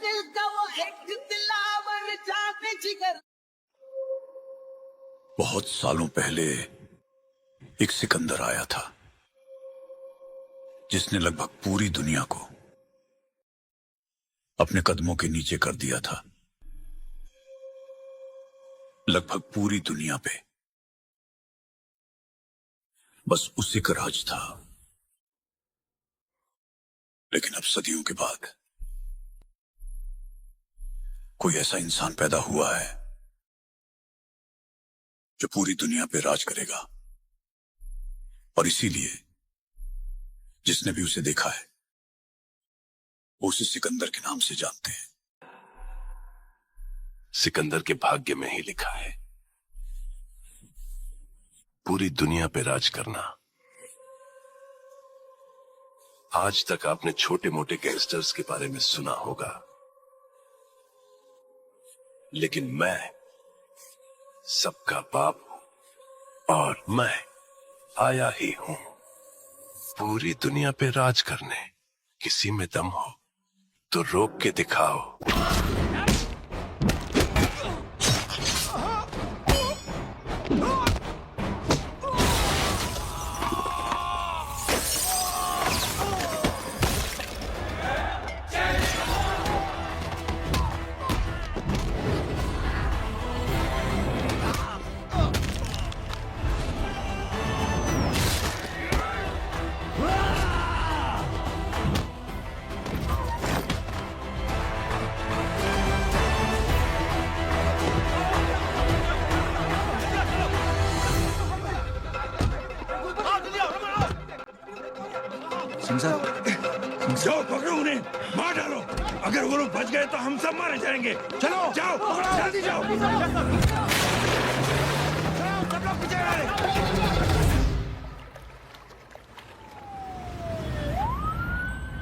दिल का वो एक दिलावर जाने जिगर। बहुत सालों पहले एक सिकंदर आया था जिसने लगभग पूरी दुनिया को अपने कदमों के नीचे कर दिया था। लगभग पूरी दुनिया पे बस उसी का राज था। लेकिन अब सदियों के बाद कोई ऐसा इंसान पैदा हुआ है जो पूरी दुनिया पे राज करेगा, और इसीलिए जिसने भी उसे देखा है वो उसे सिकंदर के नाम से जानते हैं। सिकंदर के भाग्य में ही लिखा है पूरी दुनिया पे राज करना। आज तक आपने छोटे मोटे गैंगस्टर्स के बारे में सुना होगा, लेकिन मैं सबका बाप हूं और मैं आया ही हूं पूरी दुनिया पे राज करने। किसी में दम हो तो रोक के दिखाओ। जाओ पकड़ो उन्हें, मार डालो। अगर वो लोग बच गए तो हम सब मारे जाएंगे। चलो जाओ, जल्दी जाओ।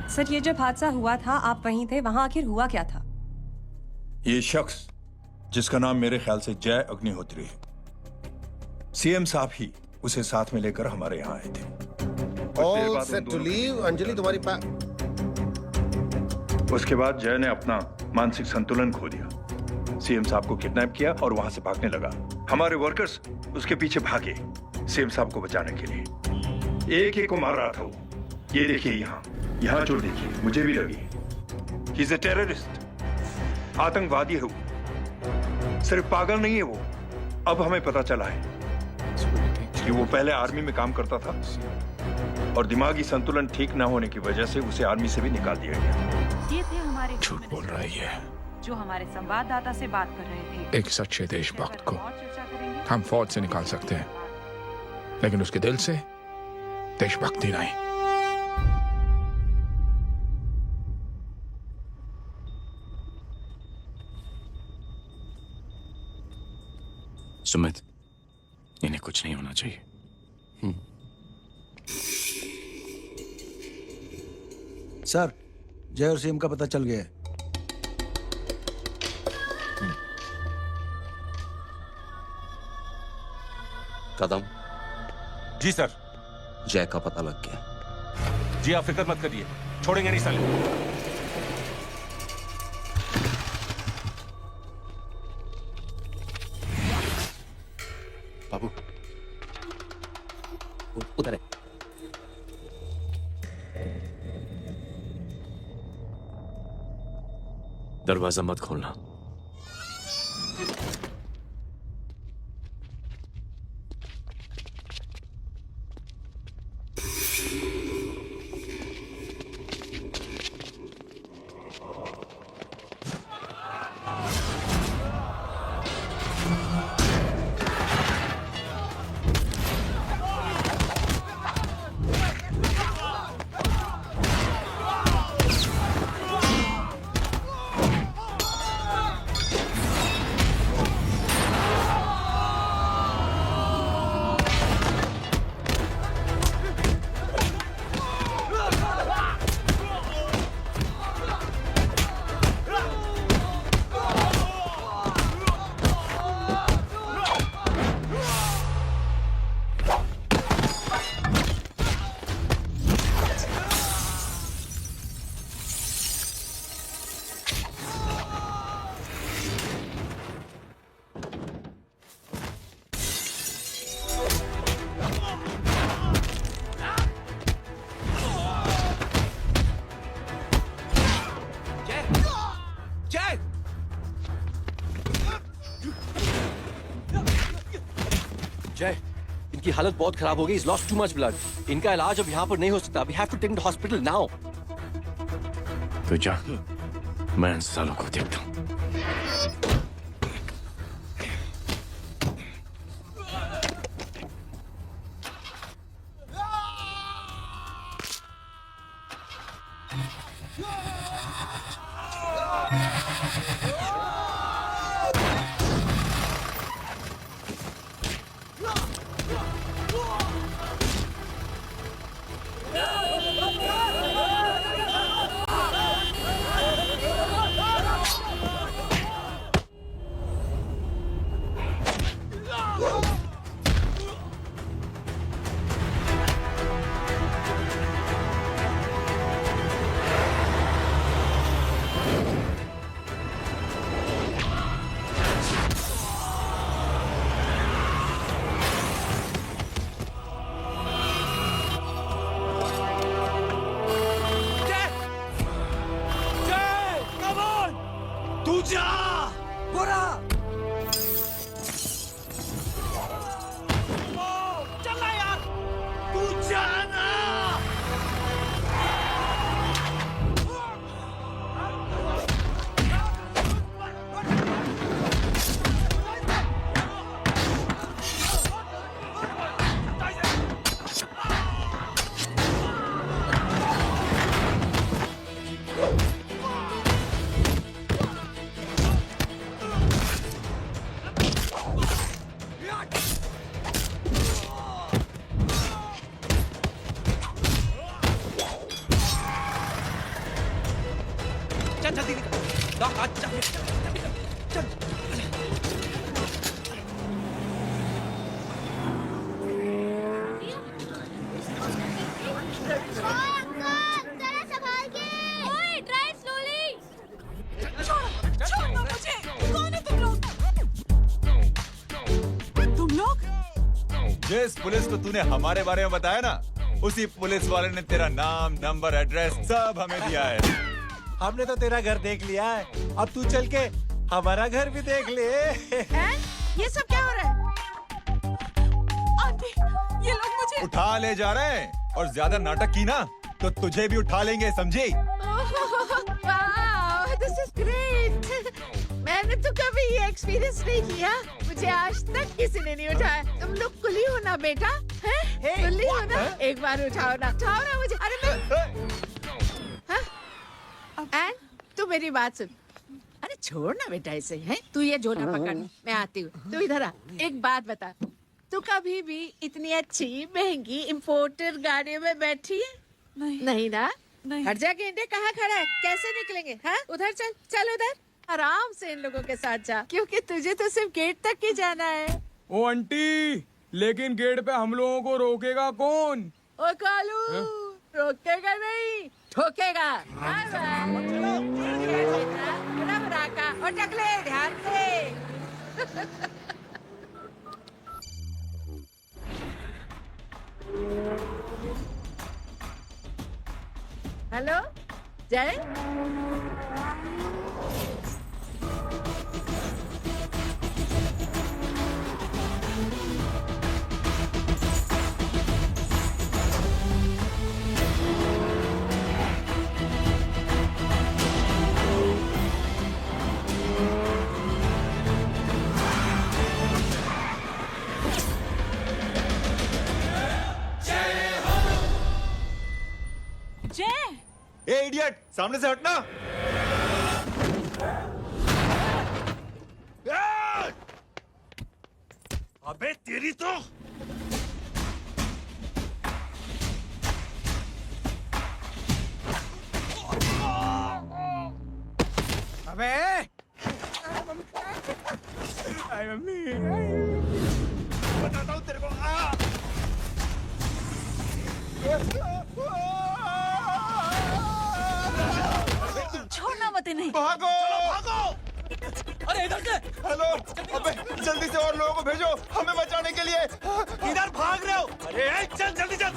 सर, ये जब हादसा हुआ था आप वहीं थे, वहां आखिर हुआ क्या था? ये शख्स जिसका नाम मेरे ख्याल से जय अग्निहोत्री है, सीएम साहब ही उसे साथ में लेकर हमारे यहाँ आए थे। All set to leave. Anjali तुम्हारी उसके बाद जय ने अपना मानसिक संतुलन खो दिया। सीएम साहब को किडनैप किया और वहां से भागने लगा। हमारे वर्कर्स उसके पीछे भागे सीएम साहब को बचाने के लिए। एक एक को मार रहा था वो। ये देखिए यहाँ चोट देखिए, मुझे भी लगी। ही इज ए टेररिस्ट, आतंकवादी है वो। सिर्फ पागल नहीं है वो, अब हमें पता चला है कि वो पहले आर्मी में काम करता था और दिमागी संतुलन ठीक न होने की वजह से उसे आर्मी से भी निकाल दिया गया। ये थे हमारे झूठ बोल रहा है जो हमारे संवाददाता से बात कर रहे थे। एक सच्चे देशभक्त को हम फौज से निकाल सकते हैं, लेकिन उसके दिल से देशभक्ति नहीं। सुमित, इन्हें कुछ नहीं होना चाहिए। सर, जय और सीएम का पता चल गया है। कदम जी सर। जय का पता लग गया। जी आप फिक्र मत करिए, छोड़ेंगे नहीं साले। बाबू उधर है। दरवाजा मत खोलना। इनकी हालत बहुत खराब हो गई। He's lost too much blood. इनका इलाज अब यहाँ पर नहीं हो सकता। We have to take him to hospital now. तो जा, मैं इन सालों को देखता हूँ। जिस पुलिस को तूने हमारे बारे में बताया ना, उसी पुलिस वाले ने तेरा नाम, नंबर, एड्रेस सब हमें दिया है। हमने तो तेरा घर देख लिया है, अब तू चल के हमारा घर भी देख ले। ये सब क्या हो रहा है? आंटी, ये लोग मुझे उठा ले जा रहे हैं, और ज्यादा नाटक की ना तो तुझे भी उठा लेंगे, समझी? This is great. मैंने तो कभी ये एक्सपीरियंस नहीं किया, मुझे आज तक किसी ने नहीं उठाया। तुम लोग कुली हो ना बेटा, हैं? कुली हो ना? एक बार उठाओ ना मुझे। अरे मैं एन, तू मेरी बात सुन। अरे छोड़ ना बेटा इसे, हैं? तू ये झोला पकड़, मैं आती हूँ। तू इधर आ, एक बात बता, तू कभी भी इतनी अच्छी महंगी इम्पोर्टर गाड़ी में बैठी है? नहीं ना? हट जा गेंडे, कहाँ खड़ा है? कैसे निकलेंगे? हाँ, उधर चल, चल उधर, आराम से इन लोगों के साथ जा, क्योंकि तुझे तो सिर्फ गेट तक ही जाना है। ओ आंटी, लेकिन गेट पे हम लोगों को रोकेगा कौन? ओ कालू, रोकेगा नहीं, ठोकेगा। और टकले, ध्यान से। हेलो जय, ए इडियट, सामने से हटना। अबे तेरी तो अबे मम्मी, बताता हूँ तेरे को। छोड़ना मत इन्हें। भागो, भागो। अरे इधर से। हेलो, अबे जल्दी से और लोगों को भेजो हमें बचाने के लिए। इधर भाग रहे हो? अरे चल जल्दी चल।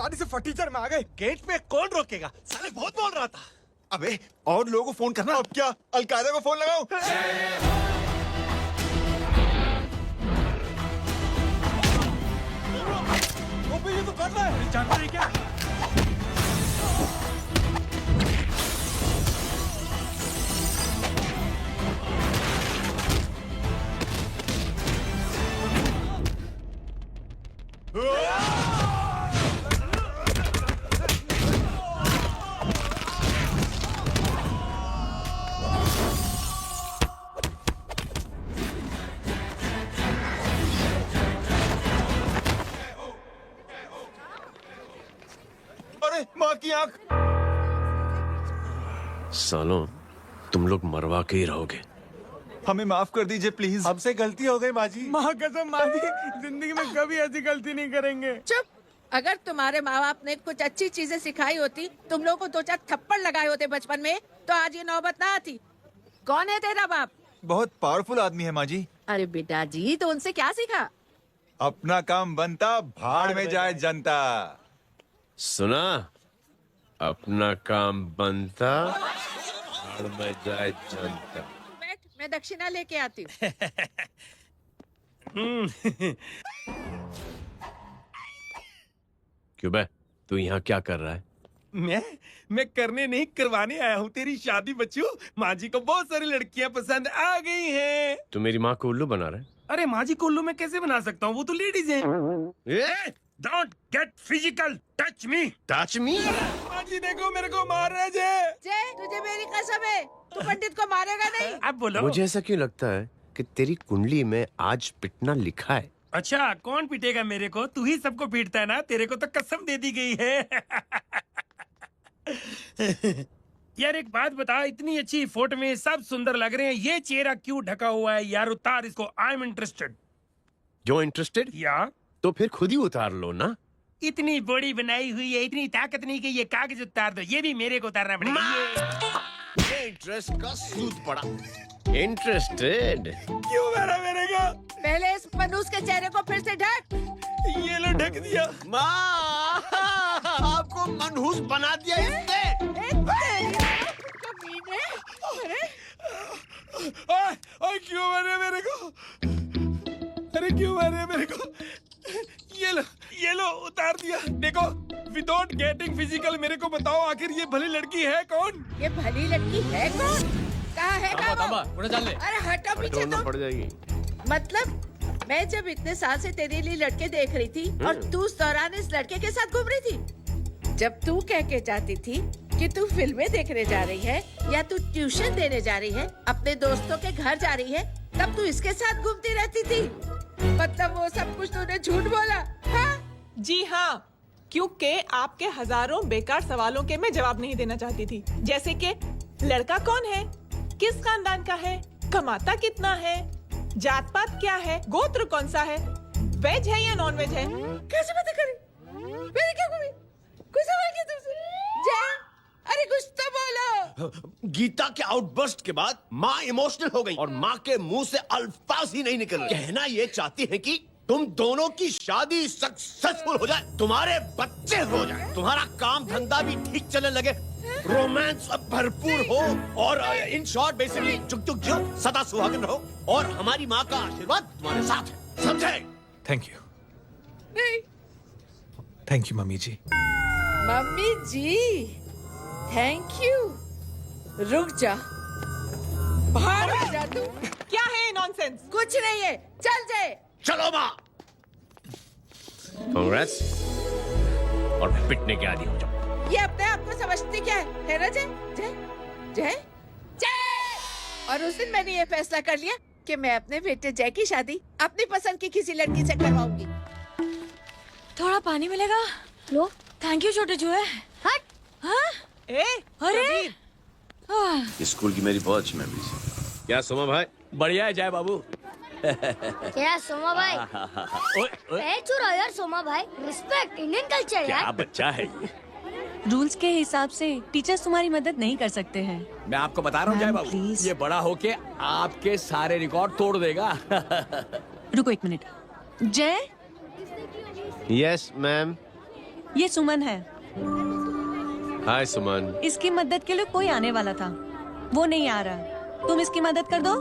शादी से फटीचर में आ गए। गेट पे कौन रोकेगा? साले बहुत बोल रहा था। अबे और लोगों को फोन करना। अब क्या अलकायदा को फोन लगाऊं? वो ये तो कर रहा है। जानता है क्या? अरे माँ की आंख। सालों तुम लोग मरवा के ही रहोगे। हमें माफ कर दीजिए प्लीज। हमसे गलती हो गई माँ जी। माँ कसम माँ जी, जिंदगी में कभी ऐसी गलती नहीं करेंगे। चुप। अगर तुम्हारे माँ बाप ने कुछ अच्छी चीजें सिखाई होती, तुम लोगों को 2-4 थप्पड़ लगाए होते बचपन में, तो आज ये नौबत ना आती। कौन है तेरा बाप? बहुत पावरफुल आदमी है माँ जी। अरे बेटा जी, तो उनसे क्या सीखा? अपना काम बनता, भाड़ में जाए जनता। सुना? अपना काम बनता, भाड़ में जाए जनता। बैठ, मैं दक्षिणा लेके आती हूँ। क्यों बे, तू यहाँ क्या कर रहा है? मैं करने नहीं करवाने आया हूँ तेरी शादी बच्चू। माँ जी को बहुत सारी लड़कियाँ पसंद आ गई हैं। तू मेरी माँ को उल्लू बना रहा है? अरे माँ जी को उल्लू मैं कैसे बना सकता हूँ? वो तो लेडीज हैं। Don't get physical, touch me. Touch me? माँ जी देखो मेरे को मार रहे जय। जय, तुझे मेरी कसम है, तू पंडित को मारेगा नहीं। अब बोलो। मुझे ऐसा क्यों लगता है कि तेरी कुंडली में आज पिटना लिखा है? अच्छा, कौन पीटेगा मेरे को? तू ही सबको पीटता है ना। तेरे को तो कसम दे दी गई है। यार एक बात बता, इतनी अच्छी फोटो में सब सुंदर लग रहे हैं, ये चेहरा क्यों ढका हुआ है? यार उतार इसको। I am interested. जो इंटरेस्टेड? या तो फिर खुद ही उतार लो ना। इतनी बॉडी बनाई हुई है, इतनी ताकत नहीं कि ये कागज उतार दो। ये भी मेरे को उतारना पड़ेगा। ये इंटरेस्ट का सूद पड़ा। इंटरेस्टेड? क्यों मारा मेरे को? पहले इस मनूस के चेहरे को फिर से ढक। ये लो ढक दिया। माँ, आपको मनहूस बना दिया इसने। क्यों मारे मेरे को? अरे क्यों मारे मेरे को? ये लो उतार दिया। देखो, विदाउट गेटिंग फिजिकल मेरे को बताओ, आखिर ये भली लड़की है कौन? ये भली लड़की है कौन? कहाँ है वो? अरे हटो पीछे तो। पड़ जाएगी। मतलब मैं जब इतने साल से तेरे लिए लड़के देख रही थी और तू उस दौरान इस लड़के के साथ घूम रही थी। जब तू कह के जाती थी कि तू फिल्में देखने जा रही है या तू ट्यूशन देने जा रही है, अपने दोस्तों के घर जा रही है, तब तू इसके साथ घूमती रहती थी। मतलब वो सब कुछ तूने झूठ बोला? हाँ? जी हाँ, क्योंकि आपके हजारों बेकार सवालों के मैं जवाब नहीं देना चाहती थी। जैसे कि लड़का कौन है, किस खानदान का है, कमाता कितना है, जात पात क्या है, गोत्र कौन सा है, वेज है या नॉन वेज है। कैसे पता करें? मैंने क्या कभी कोई सवाल किया तुमसे? जा, अरे कुछ तो बोलो। गीता के आउटबर्स्ट के बाद माँ इमोशनल हो गई और माँ के मुंह से अल्फाज ही नहीं निकल रहे। कहना ये चाहती है कि तुम दोनों की शादी सक्सेसफुल हो जाए, तुम्हारे बच्चे हो जाए, तुम्हारा काम धंधा भी ठीक चलने लगे, रोमांस भरपूर हो और इन शॉर्ट बेसिकली जुग जुग जियो, सदा सुहागन रहो और हमारी माँ का आशीर्वाद तुम्हारे साथ है। समझे? Thank you. नहीं। Thank you mummy ji. Mummy ji, thank you. रुक जा, बाहर आ जा तू। क्या है नॉनसेंस? कुछ नहीं है, चल जाए। चलो माँ। कांग्रेस। और पिटने के आदि हो जाओ। ये अपने आप को समझती क्या है ना जय? जय जय जय। और उस दिन मैंने ये फैसला कर लिया कि मैं अपने बेटे जय की शादी अपनी पसंद की किसी लड़की से करवाऊंगी। थोड़ा पानी मिलेगा? लो। थैंक यू छोटे जुए। हट। हाँ? अरे स्कूल की मेरी बहुत अच्छी मेमोरीज है। क्या सोमा भाई? बढ़िया है जय बाबू। क्या सोमा भाई? चुरा यार सोमा भाई, रिस्पेक्ट इंडियन कल्चर यार। क्या बच्चा है ये? रूल्स के हिसाब से टीचर्स तुम्हारी मदद नहीं कर सकते हैं। मैं आपको बता रहा हूँ जय बाबू, ये बड़ा होके आपके सारे रिकॉर्ड तोड़ देगा। रुको एक मिनट। जय। Yes ma'am. ये सुमन है। हाय सुमन। इसकी मदद के लिए कोई आने वाला था, वो नहीं आ रहा। तुम इसकी मदद कर दो।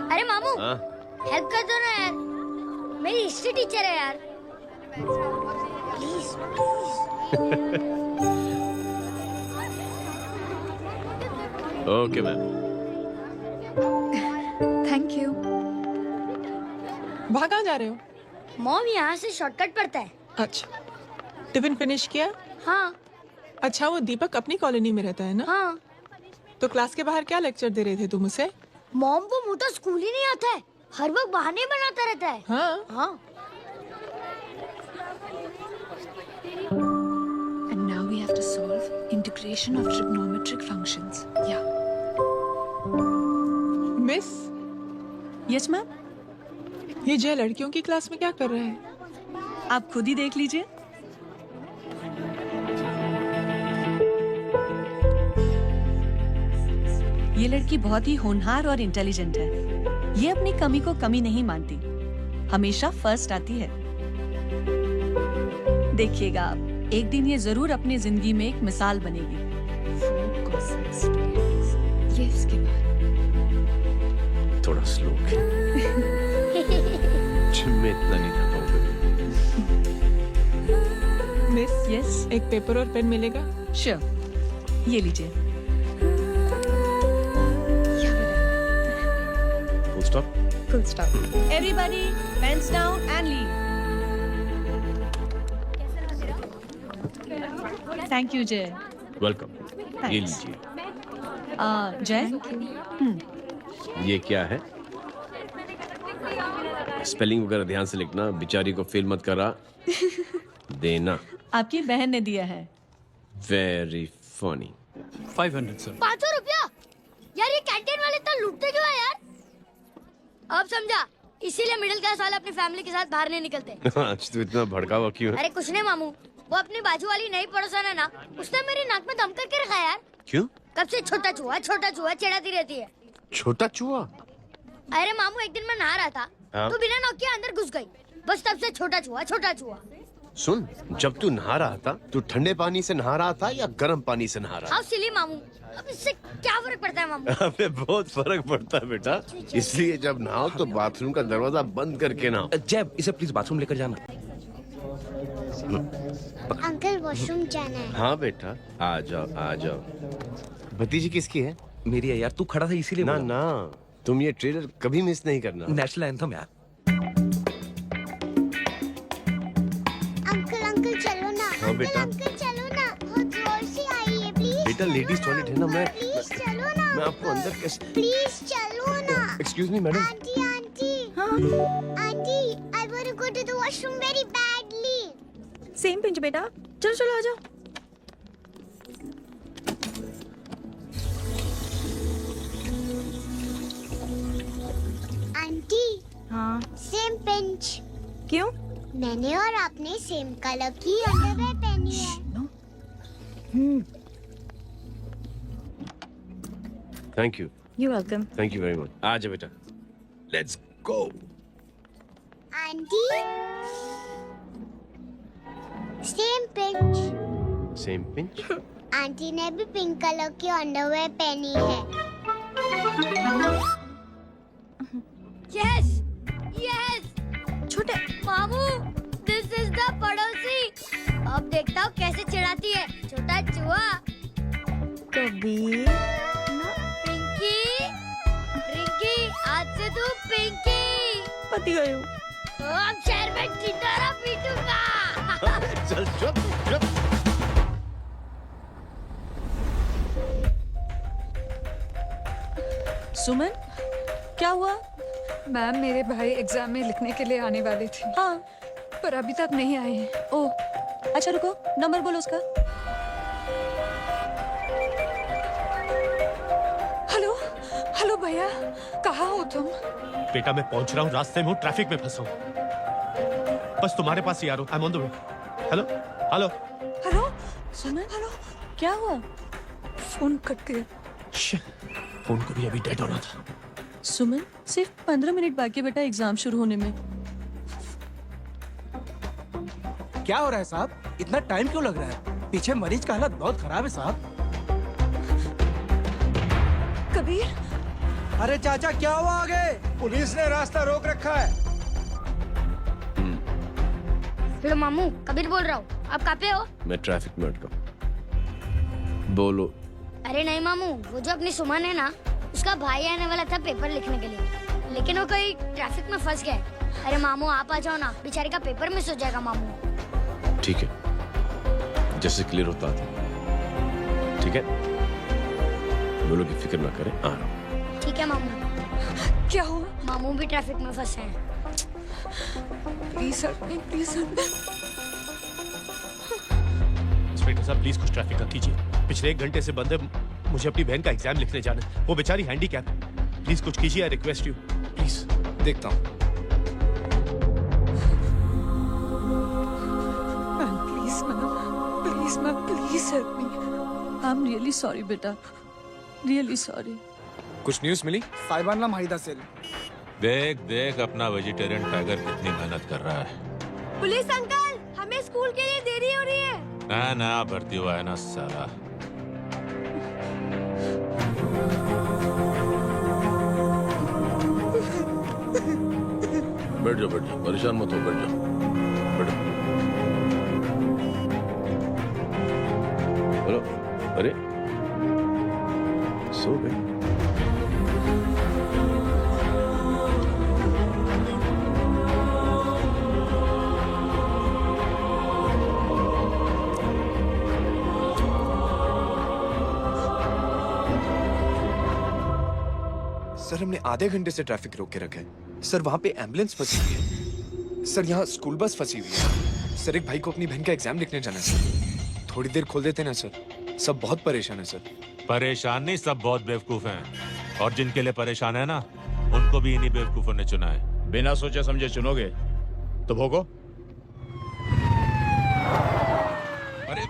अरे मामू, हेल्प कर दो ना यार, मेरी हिस्ट्री टीचर है यार। Please okay ma'am. Thank you. वहाँ कहाँ जा रहे हो? मॉम यहाँ से शॉर्टकट पड़ता है। अच्छा, टिफिन फिनिश किया? हाँ। अच्छा, वो दीपक अपनी कॉलोनी में रहता है ना? हाँ। तो क्लास के बाहर क्या लेक्चर दे रहे थे तुम उसे? मॉम को मुंह तो स्कूल ही नहीं आता है, हर वक्त बहाने बनाता रहता है। हाँ। हाँ। And now we have to solve integration of trigonometric functions. Yeah. Miss. Yes, ma'am. ये जय लड़कियों की क्लास में क्या कर रहा है? आप खुद ही देख लीजिए। ये लड़की बहुत ही होनहार और इंटेलिजेंट है। ये अपनी कमी को कमी नहीं मानती, हमेशा फर्स्ट आती है। देखिएगा आप, एक दिन ये जरूर अपनी जिंदगी में एक मिसाल बनेगी। ये इसके बाद थोड़ा स्लो मैं इतना नहीं कर पाऊंगा। मिस, यस, एक पेपर और पेन मिलेगा? श्योर, ये लीजिए। Full stop. Full stop. Everybody, pens down and leave. Thank you, Jay. Welcome. ये Thanks. लीजिए। Jay? ये क्या है? स्पेलिंग वगैरह ध्यान से लिखना, बेचारी को फेल मत करा देना। आपकी बहन ने दिया है। Very funny. 500 सर। 500 रुपया? यार ये कैंटीन वाले इतना लूटते क्यों है यार? अब समझा, इसीलिए मिडिल क्लास वाले अपनी फैमिली के साथ बाहर नहीं निकलते। आज तो इतना भड़का हुआ क्यों है? अरे कुछ नहीं मामू, वो अपनी बाजू वाली नई पड़ोसन है ना, उसने मेरी नाक में दम करके रखा है यार। क्यों? कब से छोटा चूहा चिढ़ाती रहती है। छोटा चूहा? अरे मामू, एक दिन मैं नहा रहा था, हाँ? तो बिना नॉक के अंदर घुस गई, बस तब से छोटा चूहा। सुन, जब तू नहा रहा था, तू ठंडे पानी से नहा रहा था या गर्म पानी से नहा रहा था? हाउ सिली मामू, अब इससे क्या फर्क पड़ता है मामू? अबे बहुत फर्क पड़ता है बेटा, इसलिए जब नहाओ तो बाथरूम का दरवाजा बंद करके नहाओ। जय, इसे प्लीज बाथरूम लेकर जाना। अंकल वॉशरूम जाना है। हाँ बेटा, आ जाओ। भतीजी किसकी है? मेरी है यार, तू खड़ा था इसीलिए ना ना, तुम ये ट्रेलर कभी मिस नहीं करना। नेशनल एंथम यार। अंकल चलो ना। हाँ बेटा। अंकल चलो ना, बहुत जोर से आई है, प्लीज। बेटा लेडीज टॉयलेट है ना, प्लीज चलो ना। मैं आपको अंदर कैसे? प्लीज चलो ना। Excuse me madam. Aunty, I want to go to the washroom very badly. Same pinch बेटा, चलो आ जाओ। आंटी। हाँ। Same pinch. क्यों? मैंने और आपने सेम कलर की अंडरवेयर पहनी है। Thank you. You're welcome. Thank you very much. आ जा बेटा, let's go. Aunty, same pinch. Same pinch? Aunty ने भी पिंक कलर की अंडरवेयर पहनी है। यस, छोटे मामू, दिस इज द पड़ोसी। अब देखता हूँ कैसे चिढ़ाती है, छोटा चूहा। कभी रिंकी, आज से तू पिंकी। पति गई हूँ। अब शहर में टिटोरा पीटूंगा। चल चुप। सुमन, क्या हुआ? मैम, मेरे भाई एग्जाम में लिखने के लिए आने वाले थे। हाँ, पर अभी तक नहीं आए हैं। ओह, अच्छा रुको, नंबर बोलो उसका। हेलो भैया, कहाँ हो तुम? बेटा मैं पहुंच रहा हूँ, रास्ते में हूँ, ट्रैफिक में फंसा हूँ, बस तुम्हारे पास ही आ रहा हूँ। I am on the way. Hello. Suman, क्या हुआ? फोन कट गया। फोन को भी अभी डेड होना था। सुमन, सिर्फ 15 मिनट बाकी बेटा एग्जाम शुरू होने में। क्या हो रहा है साहब? इतना टाइम क्यों लग रहा है? पीछे मरीज का हालत बहुत खराब है साहब। कबीर, अरे चाचा क्या हुआ आगे? पुलिस ने रास्ता रोक रखा है। हेलो मामू, कबीर बोल रहा हूँ। आप कहाँ पे हो? मैं ट्रैफिक में अटका। बोलो। अरे नहीं मामू, वो जो अपनी सुमन है ना, उसका भाई आने वाला था पेपर लिखने के लिए, लेकिन वो कहीं ट्रैफिक में फंस गया। अरे मामू आप आ जाओ ना, बेचारे का पेपर मिस हो जाएगा मामू। ठीक है, जैसे क्लियर होता था। ठीक है, बोलो कि फिक्र ना करें, आ रहा हूँ। ठीक है मामू। क्या हुआ? मामू भी ट्रैफिक में फंसे हैं। Please sir, please sir. Inspector साहब प्लीज कुछ ट्रैफिक का कीजिए। पिछले 1 घंटे से बंद है, मुझे अपनी बहन का एग्जाम लिखने जाना है। वो बेचारी हैंडीकैप है। प्लीज कुछ कीजिए, आई रिक्वेस्ट यू प्लीज। देखता हूँ। Please, ma'am, please help me. I'm really sorry, बेटा. Really sorry. कुछ न्यूज़ मिली? साहिबाना माहिदा सेल। देख अपना वेजिटेरियन टाइगर कितनी मेहनत कर रहा है। पुलिस अंकल, हमें स्कूल के लिए देरी हो रही है। ना भर्ती हुआ है ना साला। बैठ जाओ, परेशान मत हो, बैठ जाओ, बैठो। बोलो। अरे सो गए? सर हमने आधे घंटे से ट्रैफिक रोक के रखा है। सर वहाँ पे एम्बुलेंस फंसी हुई है। सर यहाँ स्कूल बस फंसी हुई है। सर एक भाई को अपनी बहन का एग्जाम लिखने जाना है सर। थोड़ी देर खोल देते ना सर। सब बहुत परेशान है सर। परेशान नहीं, सब बहुत बेवकूफ हैं। और जिनके लिए परेशान है ना, उनको भी इन्हीं बेवकूफों ने चुना है। बिना सोचे समझे चुनोगे तो भोगो। अरे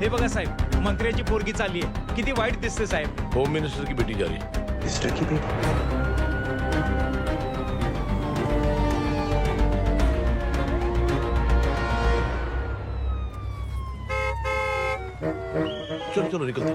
हे बघा साहेब, मंत्र्याची पोरगी चालली आहे. किती वाईट दिसते साहेब. होम मिनिस्टर की बेटी जा रही है। मिनिस्टर की बेटी? चलो निकलते।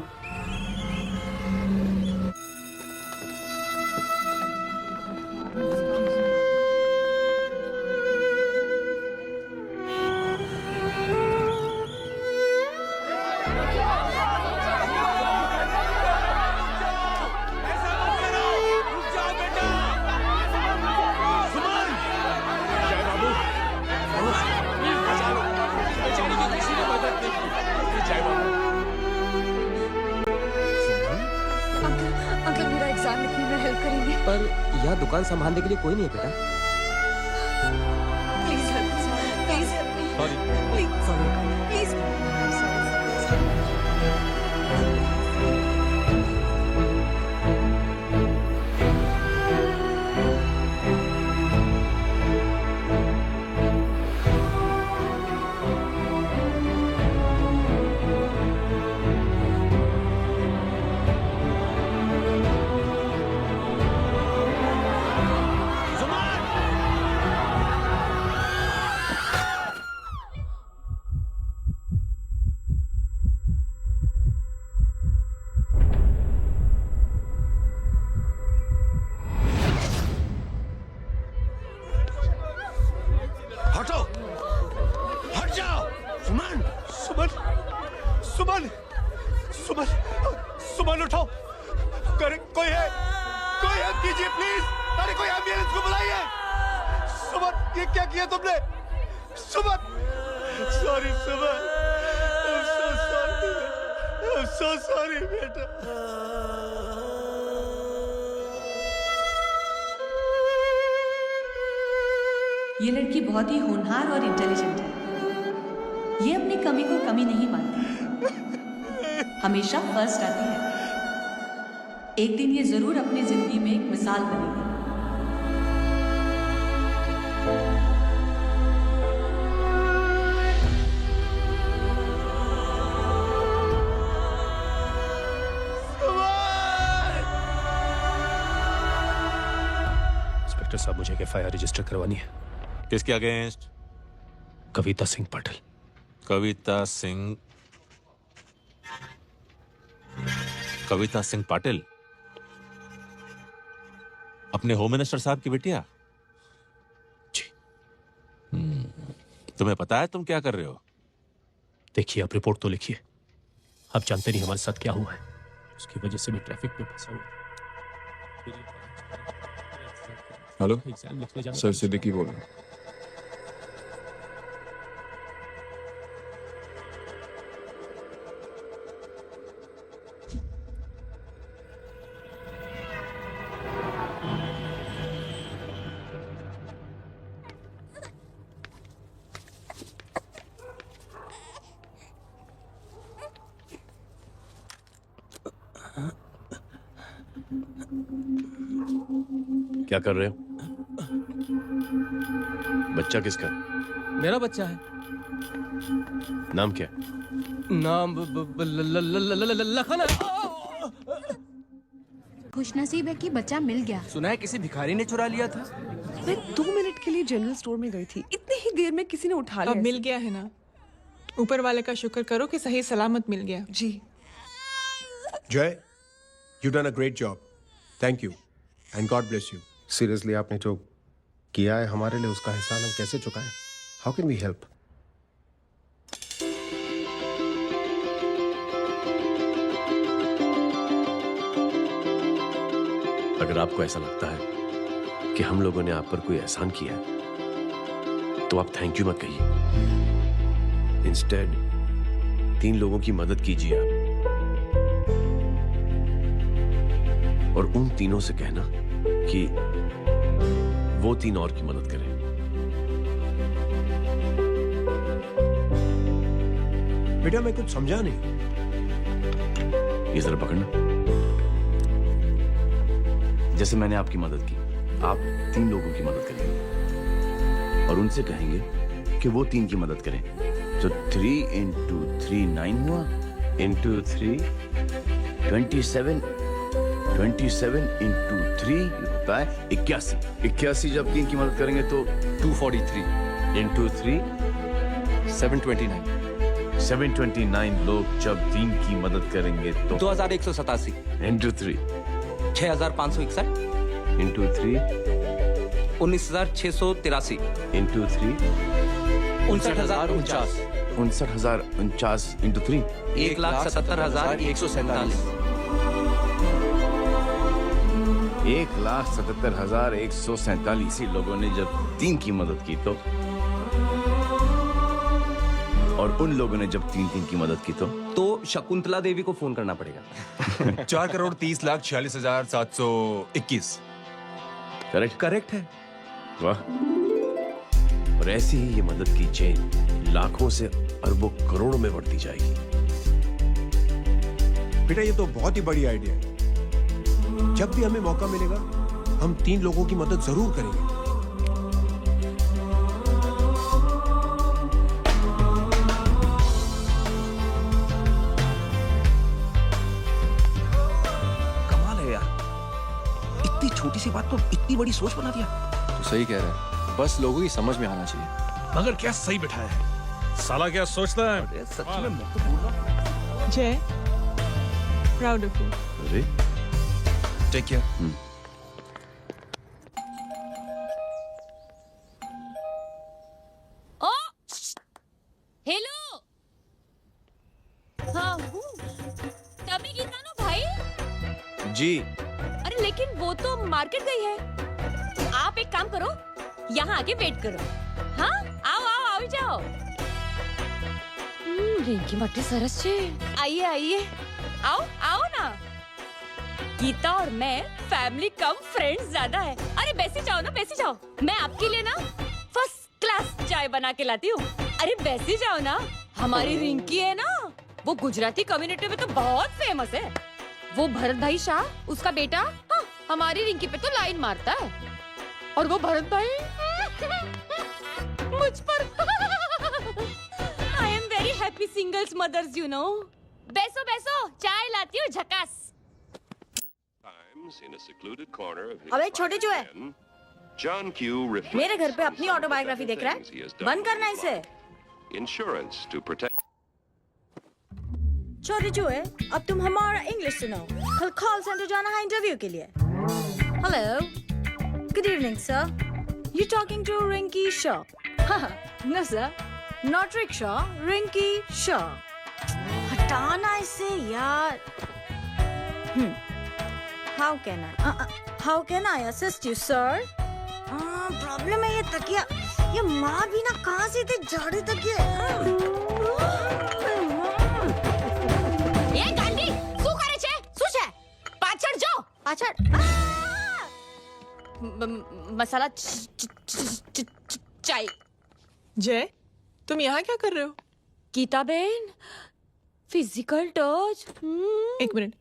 दुकान संभालने के लिए कोई नहीं है बेटा। Please help me, please help me, please please. Suman उठो। कोई है हेल्प कीजिए प्लीज। अरे कोई एम्बुलेंस को बुलाइए। सुमन ये क्या किया तुमने? Suman sorry Suman, I'm so sorry बेटा। ये लड़की बहुत ही होनहार और इंटेलिजेंट है। ये अपनी कमी को कमी नहीं मानती, हमेशा फर्स्ट आती है। एक दिन ये जरूर अपनी जिंदगी में एक मिसाल बनेगी। इंस्पेक्टर साहब, मुझे एक FIR रजिस्टर करवानी है। किसके अगेंस्ट? कविता सिंह पाटिल। कविता सिंह पाटिल, अपने होम मिनिस्टर साहब की बेटिया? जी। तुम्हें पता है तुम क्या कर रहे हो? देखिए, आप रिपोर्ट तो लिखिए। आप जानते नहीं हमारे साथ क्या हुआ है। उसकी वजह से मैं ट्रैफिक में फंसा हुआ। हेलो एग्जाम लिखने जाना सर, सिद्दीकी बोल रहा हूँ। क्या कर रहे हो? बच्चा किसका? मेरा बच्चा है। नाम क्या? नाम लखन है। खुशनसीब है कि बच्चा मिल गया। सुना है किसी भिखारी ने चुरा लिया था। मैं 2 मिनट के लिए जनरल स्टोर में गई थी, इतनी ही देर में किसी ने उठा लिया। अब मिल गया है ना, ऊपर वाले का शुक्र करो कि सही सलामत मिल गया। जी। जय, you done a great job, thank you and God bless you. Seriously आपने जो किया है हमारे लिए, उसका एहसान हम कैसे चुकाएं? How can we help? अगर आपको ऐसा लगता है कि हम लोगों ने आप पर कोई एहसान किया है, तो आप थैंक यू मत कहिए। इंस्टेड 3 लोगों की मदद कीजिए आप, और उन तीनों से कहना कि वो 3 और की मदद करें। बेटा मैं कुछ समझा नहीं। ये जरा पकड़ना। जैसे मैंने आपकी मदद की, आप 3 लोगों की मदद करेंगे और उनसे कहेंगे कि वो 3 की मदद करें। तो 3 into 3 9 हुआ, into 3 27 into 3 होता है 81। 81 जब 3 की मदद करेंगे तो 243 into 3 729। 729 लोग जब 3 की मदद करेंगे तो 2187 into 3 6561 into 3 19683 into 3 59049 59049 into 3 1,77,147 1,77,147 लोगों ने जब 3 की मदद की तो, और उन लोगों ने जब 3 की मदद की तो शकुंतला देवी को फोन करना पड़ेगा। 4,30,46,721। करेक्ट है। वाह। और ऐसी ही ये मदद की चेन लाखों से अरबों करोड़ों में बढ़ती जाएगी। बेटा ये तो बहुत ही बड़ी आइडिया है। जब भी हमें मौका मिलेगा हम 3 लोगों की मदद जरूर करेंगे। कमाल है यार, इतनी छोटी सी बात को इतनी बड़ी सोच बना दिया। तो सही कह रहा है, बस लोगों की समझ में आना चाहिए। मगर क्या सही बिठाया है, साला क्या सोचता है। सच में मैं तो बोल रहा हूं। जय, प्राउड ऑफ यू। अरे टेक केयर। ओ हेलो, हाँ तभी गीता ना भाई जी। अरे लेकिन वो तो मार्केट गई है। आप एक काम करो, यहाँ आके वेट करो। हाँ आओ आओ आओ जाओ। रिंकी मट्टी सरस छे। आइए आइए, आओ आओ ना। गीता और मैं फैमिली कम फ्रेंड्स ज्यादा है। अरे बैसी जाओ ना, बैसी जाओ। मैं आपके लिए ना फर्स्ट क्लास चाय बना के लाती हूँ। अरे बैसी जाओ ना। हमारी रिंकी है ना, वो गुजराती कम्युनिटी में तो बहुत फेमस है। वो भरत भाई शाह, उसका बेटा, हाँ, हमारी रिंकी पे तो लाइन मारता है। और वो भरत भाई मुझ पर। I am very happy singles mothers you know. बैसो बैसो, चाय लाती हूँ झकास। अबे छोटे जो है, John Q मेरे घर पे अपनी ऑटोबायोग्राफी देख रहा है, बंद करना इसे। Insurance to protect. छोरी जो है, अब तुम हमारा इंग्लिश सुनाओ। कल कॉल सेंटर जाना है इंटरव्यू के लिए। Hello, good evening sir. You talking to Rinki Shaw? No sir, not rickshaw, Rinki Shaw. हटाना इसे यार। How can I assist you, sir? Problem है ये तकिया, ये माँ भी ना कहाँ से थे झाड़ू तकिए। ये गांधी, શું કરે છે? શું છે? પાછળ જો, પાછળ। मसाला चाय। जय, तुम यहाँ क्या कर रहे हो? Geeta ben, physical touch. एक मिनट,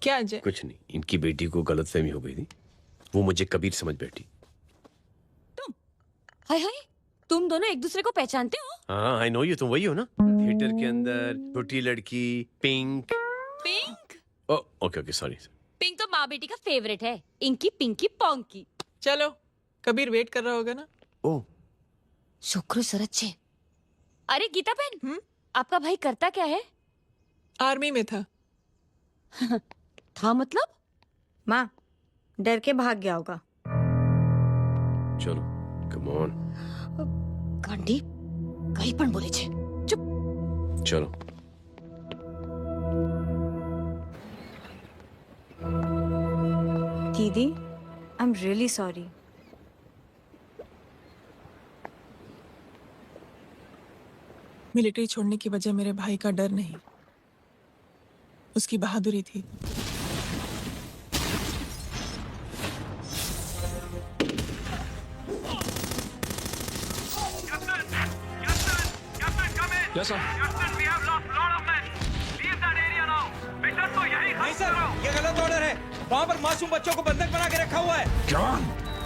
क्या जय? कुछ नहीं, इनकी बेटी को गलतफहमी हो गई थी, वो मुझे कबीर समझ बैठी। हाय हाय, तुम दोनों एक दूसरे को पहचानते हो? हाँ, आई नो यू, तुम वही हो ना थिएटर के अंदर छोटी लड़की pink. Pink? Okay okay, sorry. Pink तो माँ बेटी का फेवरेट है, इंकी पिंकी पोंकी। चलो, कबीर वेट कर रहा होगा ना? ओह, शुक्र सरच्चे। अरे गीता बहन, आपका भाई करता क्या है? आर्मी में था। था मतलब? माँ, डर के भाग गया होगा। चलो, कम ऑन। गांडी, कहीं पण बोले छे। चुप। चलो। दीदी, I am really sorry. Military छोड़ने की वजह मेरे भाई का डर नहीं, उसकी बहादुरी थी। Yes, sir. नहीं सर, ये गलत ऑर्डर है। वहाँ पर मासूम बच्चों को बंधक बना के रखा हुआ है। John,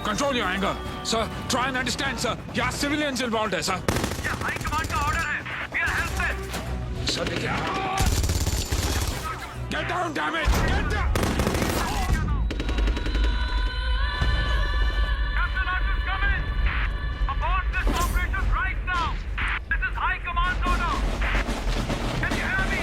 control your anger. Sir, try and understand, sir. यहाँ civilians involved है, sir. ये हाई कमांड का ऑर्डर है। We are helpless. Sir, देखिए। Get down, damn it! Get down! Captain Archer's coming. Abort this operation right now. This is high command order. Can you hear me?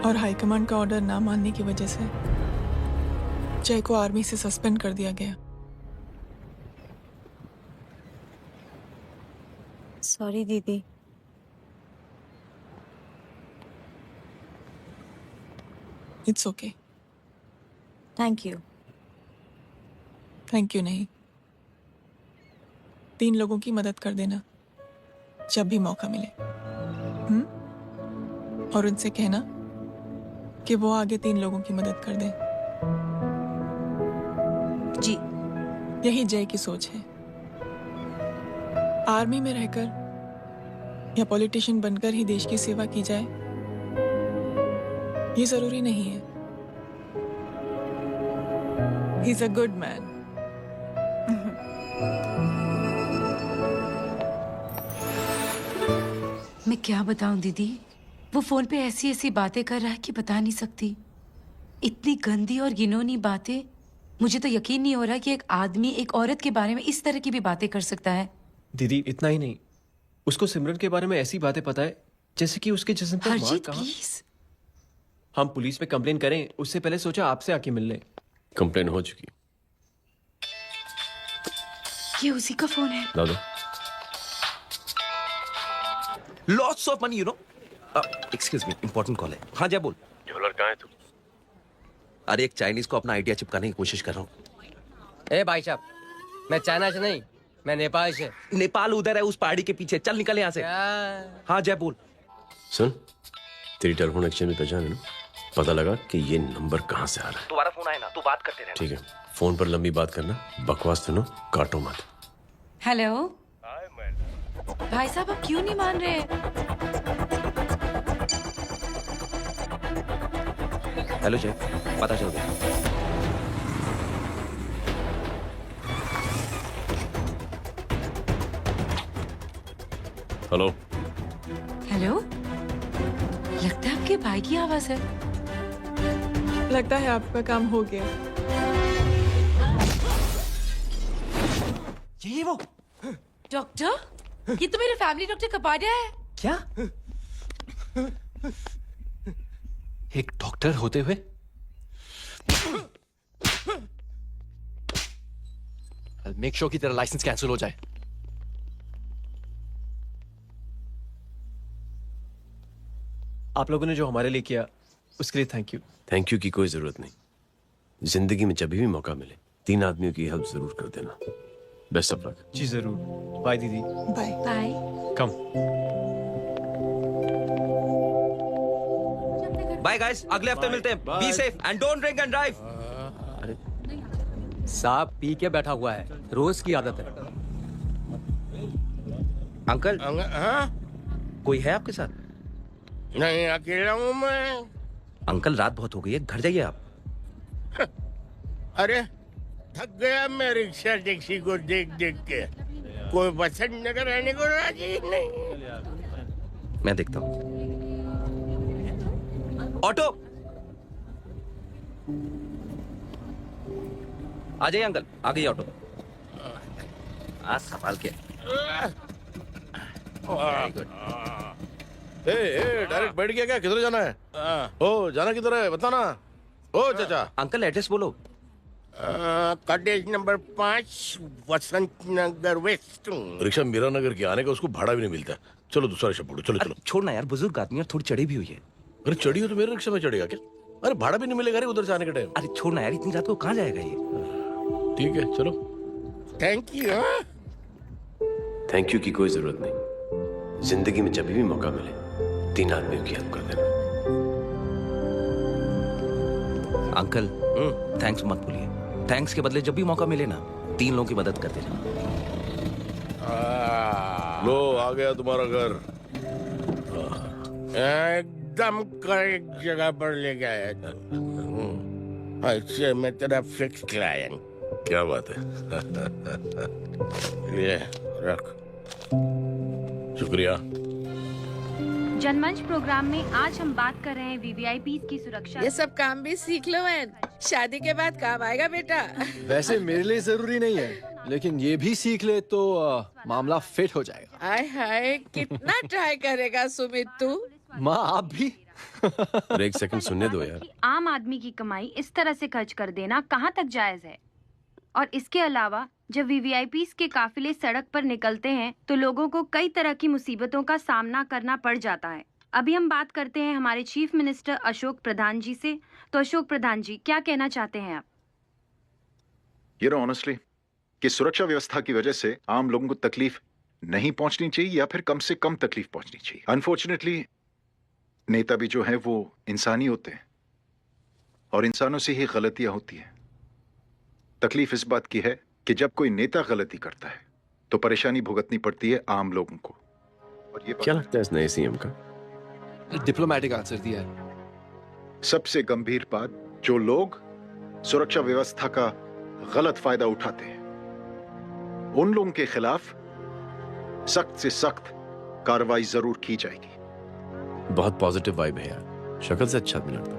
और high command का order ना मानने की वजह से जय को आर्मी से सस्पेंड कर दिया गया। सॉरी दीदी। It's okay. Thank you. Thank you नहीं, 3 लोगों की मदद कर देना जब भी मौका मिले। और उनसे कहना कि वो आगे 3 लोगों की मदद कर दे। जी। यही जय की सोच है। आर्मी में रहकर या पॉलिटिशियन बनकर ही देश की सेवा की जाए, ये जरूरी नहीं है। He is a good man. मैं क्या बताऊं दीदी, वो फोन पे ऐसी ऐसी बातें कर रहा है कि बता नहीं सकती। इतनी गंदी और घिनौनी बातें। मुझे तो यकीन नहीं हो रहा कि एक आदमी एक औरत के बारे में इस तरह की भी बातें कर सकता है। दीदी इतना ही नहीं, उसको सिमरन के बारे में ऐसी बातें पता है जैसे कि उसके जिस्म पर मार हरजीत कहाँ। प्लीज। हम पुलिस में कंप्लेन करें उससे पहले सोचा आपसे आके मिल ले। कंप्लेन हो चुकी। ये उसी का फोन है। दादा lots of money you know. Excuse me, important call है। हाँ जय बोल। ज्वेलर कहाँ है तू? अरे एक चाइनीज को अपना आइडिया चिपकाने की कोशिश कर रहा हूँ। ए भाई साहब, मैं चाइना से नहीं, मैं नेपाल से। नेपाल उधर है उस पहाड़ी के पीछे, चल निकल यहाँ से। हाँ जय बोल। सुन, तेरी टेलीफोन एक्सचेंज में पहचान है ना? पता लगा कि ये नंबर कहाँ से आ रहा है। तुम्हारा फोन आया ना, तू बात करते रहे। ठीक है, फोन पर लंबी बात करना, बकवास सुनो, काटो मत। हेलो भाई साहब, आप क्यों नहीं मान रहे? हेलो जय, पता चल गया। हेलो हेलो, लगता है आपके भाई की आवाज है। लगता है आपका काम हो गया। यही वो डॉक्टर, ये तो मेरे फैमिली डॉक्टर कपाडिया है। क्या? एक डॉक्टर होते हुए? मेक श्योर कि तेरा लाइसेंस कैंसिल हो जाए। आप लोगों ने जो हमारे लिए किया उसके लिए थैंक यू। थैंक यू की कोई जरूरत नहीं। जिंदगी में जब भी मौका मिले 3 आदमियों की हेल्प जरूर कर देना। Best of luck. जी जरूर। बाय दीदी। Bye bye. Come. Bye guys, अगले हफ्ते मिलते हैं। Be safe and don't drink and drive. अरे साहब पी के बैठा हुआ है, रोज की आदत है। अंकल हाँ? कोई है आपके साथ? नहीं, अकेला हूँ मैं। अंकल रात बहुत हो गई है, घर जाइए आप। अरे थक गया मैं रिक्शा टैक्सी को देख देख के। कोई पसंद नगर रहने को राजी नहीं। मैं देखता हूँ। ऑटो आ जाइए अंकल, आ गई ऑटो। आज संभाल के। Very good. डायरेक्ट बैठ गया क्या? किधर जाना है? ओ जाना किधर है बताना। ओ चाचा। अंकल एड्रेस बोलो। कॉटेज नंबर 5 वसंत नगर वेस्ट। रिक्शा मीरा नगर के आने का उसको भाड़ा भी नहीं मिलता। चलो दूसरा रिक्शा पकड़ो। चलो चलो। छोड़ना यार, बुजुर्ग आदमी है, थोड़ी चढ़ी भी हुई है। अरे चढ़ी हो तो मेरे रिक्शा में चढ़ेगा क्या? अरे भाड़ा भी नहीं मिलेगा रे उधर जाने के टाइम। अरे छोड़ना यार, इतनी रात को कहाँ जाएगा ये? ठीक है चलो। Thank you. थैंक यू की कोई जरूरत नहीं। जिंदगी में जब भी मौका मिले 3 आदमियों की हेल्प कर देना। अंकल थैंक्स मत भूलिए। थैंक्स के बदले जब भी मौका मिले ना 3 लोगों की मदद कर देना। लो आ गया तुम्हारा घर। एकदम करेक्ट जगह पर ले गया। ऐसे मैं तेरा फिक्स क्लाइंट। क्या बात है। ये रख। शुक्रिया। जनमंच प्रोग्राम में आज हम बात कर रहे हैं वीवीआईपी की सुरक्षा। ये सब काम भी सीख लो वैन, शादी के बाद काम आएगा बेटा। वैसे मेरे लिए जरूरी नहीं है, लेकिन ये भी सीख ले तो मामला फिट हो जाएगा। हाय हाय, कितना ट्राई करेगा सुमित तू। माँ आप भी। अरे एक सेकंड सुनने दो यार। आम आदमी की कमाई इस तरह से खर्च कर देना कहाँ तक जायज है? और इसके अलावा जब वीवीआईपी के काफिले सड़क पर निकलते हैं तो लोगों को कई तरह की मुसीबतों का सामना करना पड़ जाता है। अभी हम बात करते हैं हमारे चीफ मिनिस्टर अशोक प्रधान जी से। तो अशोक प्रधान जी, क्या कहना चाहते हैं आप? You know, honestly, कि सुरक्षा व्यवस्था की वजह से आम लोगों को तकलीफ नहीं पहुंचनी चाहिए या फिर कम से कम तकलीफ पहुंचनी चाहिए। अनफॉर्चुनेटली नेता भी जो है वो इंसानी होते हैं और इंसानों से ही गलतियां होती हैं। तकलीफ इस बात की है कि जब कोई नेता गलती करता है तो परेशानी भुगतनी पड़ती है आम लोगों को। और ये क्या लगता है इस नए सीएम का? डिप्लोमेटिक आंसर दिया है। सबसे गंभीर बात, जो लोग सुरक्षा व्यवस्था का गलत फायदा उठाते हैं उन लोगों के खिलाफ सख्त से सख्त कार्रवाई जरूर की जाएगी। बहुत पॉजिटिव वाइब है यार, शक्ल से अच्छा आदमी लगता।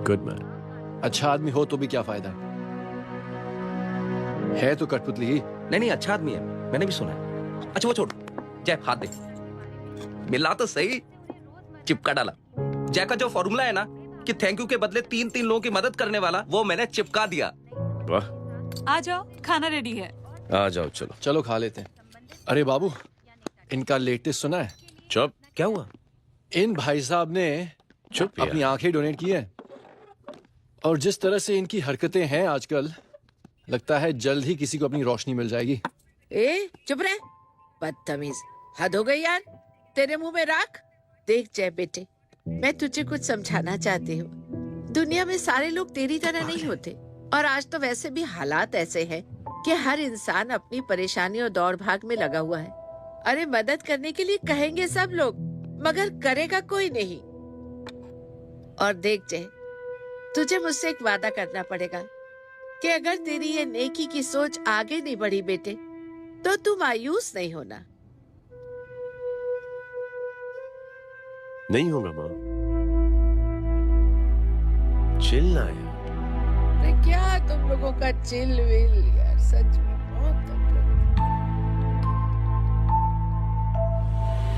Good man. अच्छा आदमी हो तो भी क्या फायदा है तो कठपुतली ही। नहीं अच्छा आदमी है, मैंने भी सुना है। अच्छा वो छोड़, जय हाथ दे। मिला तो सही, चिपका डाला। जय का जो फॉर्मूला है ना कि थैंक यू के बदले 3 लोगों की मदद करने वाला, वो मैंने चिपका दिया। वाह। आ जाओ, खाना रेडी है। आ जाओ, चलो चलो खा लेते हैं। अरे बाबू, इनका लेटेस्ट सुना है? चुप। क्या हुआ? इन भाई साहब ने चुप अपनी आंखें डोनेट की है और जिस तरह से इनकी हरकतें हैं आजकल, लगता है जल्द ही किसी को अपनी रोशनी मिल जाएगी। ए चुप रहे, बदतमीज, हद हो गई यार। तेरे मुंह में राख। देख जय बेटे, मैं तुझे कुछ समझाना चाहती हूँ। दुनिया में सारे लोग तेरी तरह नहीं होते और आज तो वैसे भी हालात ऐसे हैं कि हर इंसान अपनी परेशानी और दौड़ भाग में लगा हुआ है। अरे मदद करने के लिए कहेंगे सब लोग, मगर करेगा कोई नहीं। और देख जय, तुझे मुझसे एक वादा करना पड़ेगा कि अगर तेरी ये नेकी की सोच आगे नहीं बढ़ी बेटे, तो तू मायूस नहीं होना। नहीं होगा माँ, चिल ना यार। अरे क्या तुम लोगों का चिल विल यार, सच में बहुत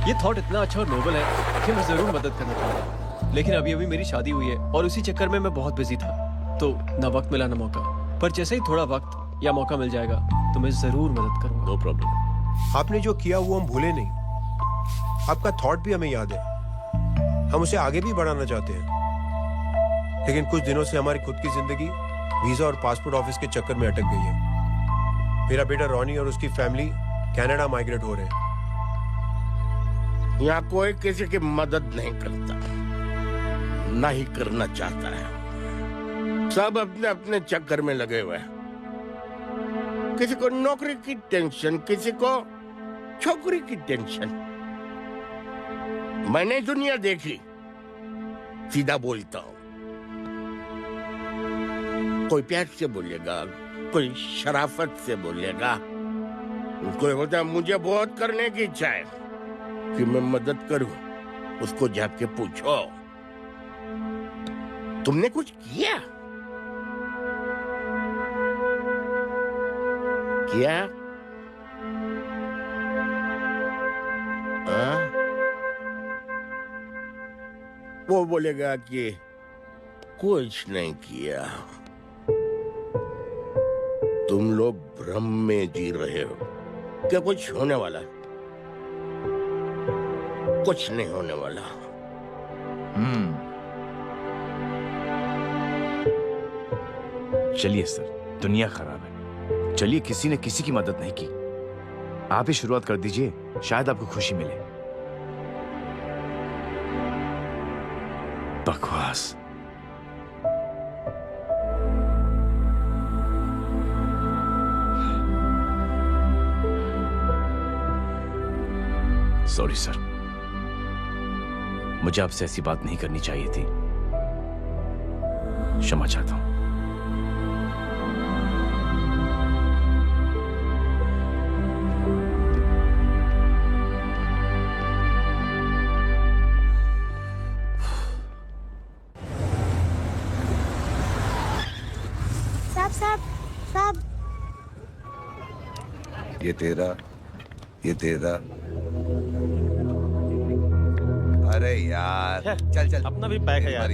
ये थॉट इतना अच्छा और नोबल है कि मैं जरूर मदद करना चाहूंगा, लेकिन अभी अभी मेरी शादी हुई है और उसी चक्कर में मैं बहुत बिजी था, तो ना वक्त मिला ना मौका। पर जैसे ही थोड़ा वक्त या मौका मिल जाएगा तो मैं जरूर मदद करूंगा। No problem. आपने जो किया वो हम भूले नहीं, आपका थॉट भी हमें याद है, हम उसे आगे भी बढ़ाना चाहते हैं, लेकिन कुछ दिनों से हमारी खुद की जिंदगी वीजा और पासपोर्ट ऑफिस के चक्कर में अटक गई है। मेरा बेटा रॉनी और उसकी फैमिली कनाडा माइग्रेट हो रहे हैं। यहाँ कोई किसी की मदद नहीं करता, ना ही करना चाहता है। सब अपने अपने चक्कर में लगे हुए हैं। किसी को नौकरी की टेंशन, किसी को छोकरी की टेंशन। मैंने दुनिया देखी, सीधा बोलता हूँ। कोई प्यार से बोलेगा, कोई शराफत से बोलेगा, कोई होता है मुझे बहुत करने की इच्छा है कि मैं मदद करूं। उसको जाके पूछो, तुमने कुछ किया? किया? वो बोलेगा कि कुछ नहीं किया। तुम लोग भ्रम में जी रहे हो क्या कुछ होने वाला है? कुछ नहीं होने वाला। चलिए सर, दुनिया खराब है, चलिए किसी ने किसी की मदद नहीं की, आप ही शुरुआत कर दीजिए, शायद आपको खुशी मिले। बकवास। सॉरी सर, मुझे आपसे ऐसी बात नहीं करनी चाहिए थी, क्षमा चाहता हूं। साहब ये तेरा, ये तेरा। अरे यार चल चल, अपना भी पैक है यार।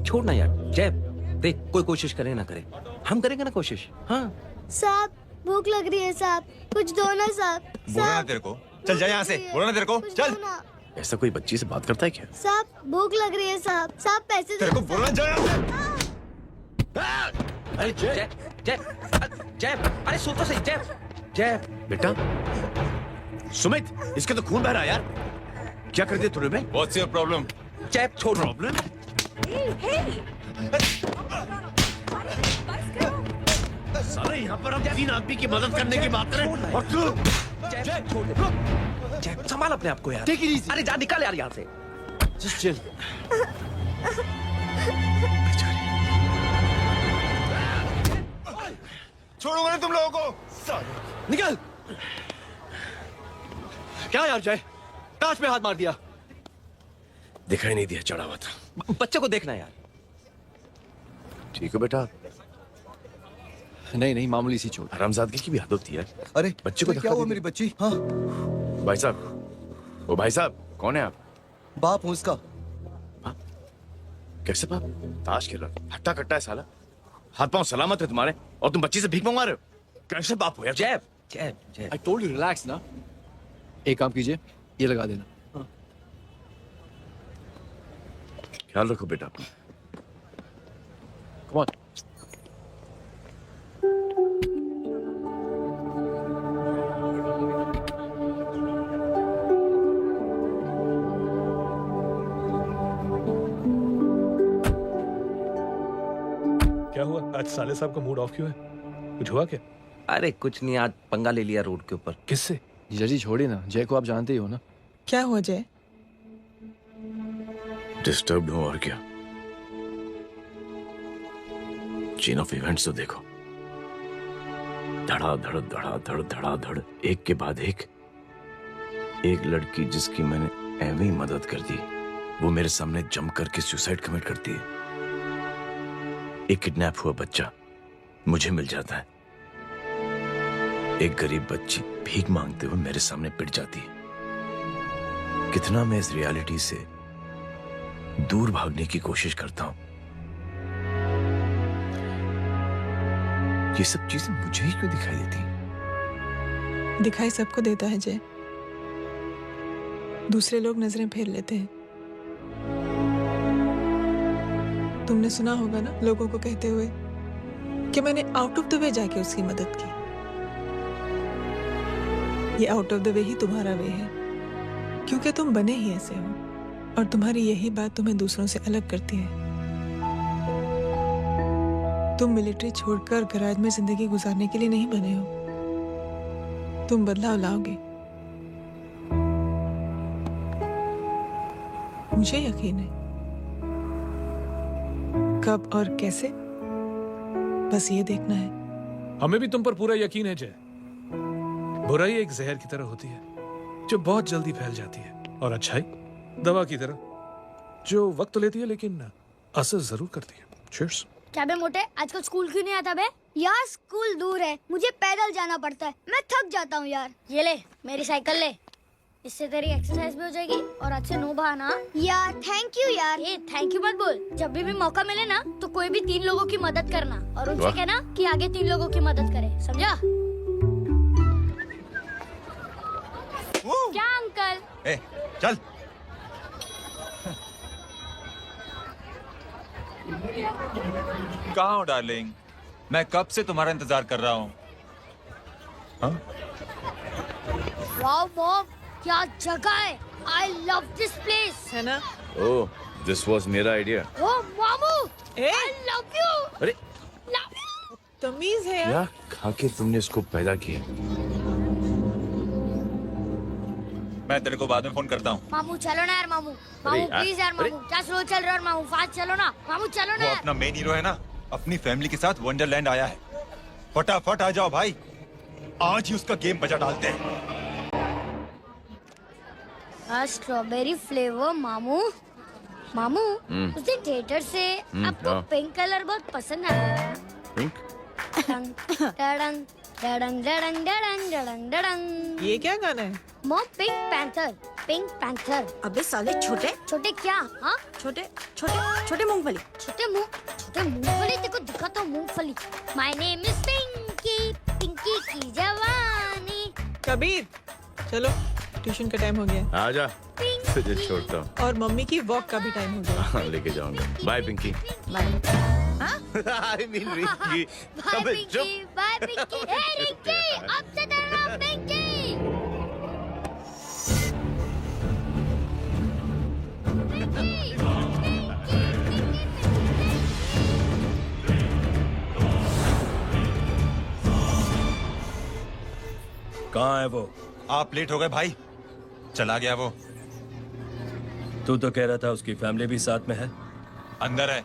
छोड़ ना यार जय, देख कोई कोशिश करे ना करे, हम करेंगे ना कोशिश। हाँ साहब, भूख लग रही है साहब, कुछ दो ना साहब। बोला ना तेरे को, चल जा यहाँ से, बोला ना तेरे को, चल। ऐसा कोई बच्ची से बात करता है क्या? साहब भूख लग रही है साहब, साहब पैसे तेरे को बोला जा यहाँ से। अरे जय जय जय अरे सुन तो सही जय जय बेटा सुमित, इसके तो खून बह रहा है यार। क्या कर दिया तूने बे? What's your problem? जय छोड़। प्रॉब्लम? साले यहाँ पर हम 3 आदमी की मदद करने की बात करें और तू जय छोड़ दे। जय संभाल अपने आप को यार। Take it easy. अरे जा निकल यार यहाँ से। Just chill. छोड़ूंगा नहीं तुम लोगों को। निकल। क्या यार जय, ताश पे हाथ मार दिया। दिखाई नहीं दिया, चढ़ा हुआ था। बच्चे को देखना यार। ठीक है बेटा। नहीं नहीं, मामूली सी चोट। हरामजादगी की भी हद होती है। अरे बच्चे को क्या हुआ मेरी बच्ची? हाँ भाई साहब, ओ भाई साहब, कौन है आप? बाप हूँ उसका। कैसे बाप? ताश खेल रहा, हट्टा कट्टा है साला। हाथ पांव सलामत है तुम्हारे और तुम बच्ची से भीख मंगवा रहे हो। कैसे बाप हो यार? जय जय जय। I told you relax ना। एक काम कीजिए, ये लगा देना। ख्याल रखो बेटा अपना। Come on. क्या हुआ आज साले साहब का मूड ऑफ क्यों है? कुछ हुआ क्या? अरे कुछ नहीं, आज पंगा ले लिया रोड के ऊपर। किससे? जीजा जी छोड़िए ना, जय को आप जानते ही हो ना। क्या हुआ जय? डिस्टर्ब्ड हूं और क्या। चेन ऑफ इवेंट्स तो देखो, धड़ाधड़ धड़ाधड़ धड़ाधड़, एक के बाद एक लड़की जिसकी मैंने एवं ही मदद कर दी, वो मेरे सामने जम करके सुसाइड कमिट करती है। एक किडनैप हुआ बच्चा मुझे मिल जाता है। एक गरीब बच्ची भीख मांगते हुए मेरे सामने पिट जाती है। कितना मैं इस रियलिटी से दूर भागने की कोशिश करता हूं। ये सब चीजें मुझे ही क्यों दिखाई देती? दिखाई सबको देता है जय, दूसरे लोग नजरें फेर लेते हैं। तुमने सुना होगा ना लोगों को कहते हुए कि मैंने आउट ऑफ द वे जाके उसकी मदद की। ये आउट ऑफ द वे ही तुम्हारा वे है, क्योंकि तुम बने ही ऐसे हो और तुम्हारी यही बात तुम्हें दूसरों से अलग करती है। तुम मिलिट्री छोड़कर गैराज में जिंदगी गुजारने के लिए नहीं बने हो। तुम बदलाव लाओगे, मुझे यकीन है। कब और कैसे, बस ये देखना है। हमें भी तुम पर पूरा यकीन है जय। बुराई एक जहर की तरह होती है जो बहुत जल्दी फैल जाती है, और अच्छाई दवा की तरह जो वक्त लेती है लेकिन असर जरूर करती है। चीयर्स। क्या बे मोटे, आजकल स्कूल क्यों नहीं आता बे? यार स्कूल दूर है, मुझे पैदल जाना पड़ता है, मैं थक जाता हूँ यार। ये ले मेरी साइकिल ले, इससे तेरी एक्सरसाइज भी हो जाएगी और आज से नो बहाना। यार थैंक यू यार। ये थैंक यू मत बोल, जब भी मौका मिले ना तो कोई भी 3 लोगों की मदद करना और उनसे कहना कि आगे 3 लोगों की मदद करे, समझा? क्या अंकल? ए, चल। कहाँ हो डार्लिंग? मैं कब से तुम्हारा इंतजार कर रहा हूँ। वाओ मॉम, क्या जगह है। I love this place। है ना? ओह, दिस वाज मेरा आइडिया। ओ मामू, I love you। अरे Love you। तमीज है यार। क्या खा के तुमने इसको पैदा किया? मैं तेरे को बाद में फोन करता हूँ। मामू चलो ना यार, मामू प्लीज यार, मामू क्या स्लो चल रहा है मामू, फास्ट चलो ना मामू, चलो ना वो यार। अपना मेन हीरो है ना, अपनी फैमिली के साथ वंडरलैंड आया है। फटाफट आ जाओ भाई, आज ही उसका गेम बजा डालते हैं। स्ट्रॉबेरी फ्लेवर मामू। मामू उस दिन थिएटर से आपको पिंक कलर बहुत पसंद आया। पिंक? डडंग डडंग डडंग डडंग डडंग डडंग। ये क्या गाना है? Mom pink panther, pink panther. अबे साले छोटे छोटे क्या? हाँ छोटे छोटे छोटे मूंगफली। छोटे मूंगफली देखो, दिखाता हूँ मूंगफली। My name is Pinky, Pinky की जवानी। कबीर चलो। ट्यूशन का टाइम हो गया है। आजा, तुझे छोड़ता हूँ। और मम्मी की वॉक का भी टाइम हो गया। हाँ, लेके जाऊंगा। Bye Pinky. I mean Rinky. Bye Pinky, bye Pinky. Hey Rinky, अब से तेरा नाम पिंकी। कहाँ है वो? आप लेट हो गए भाई, चला गया वो। तू तो कह रहा था उसकी फैमिली भी साथ में है। अंदर है।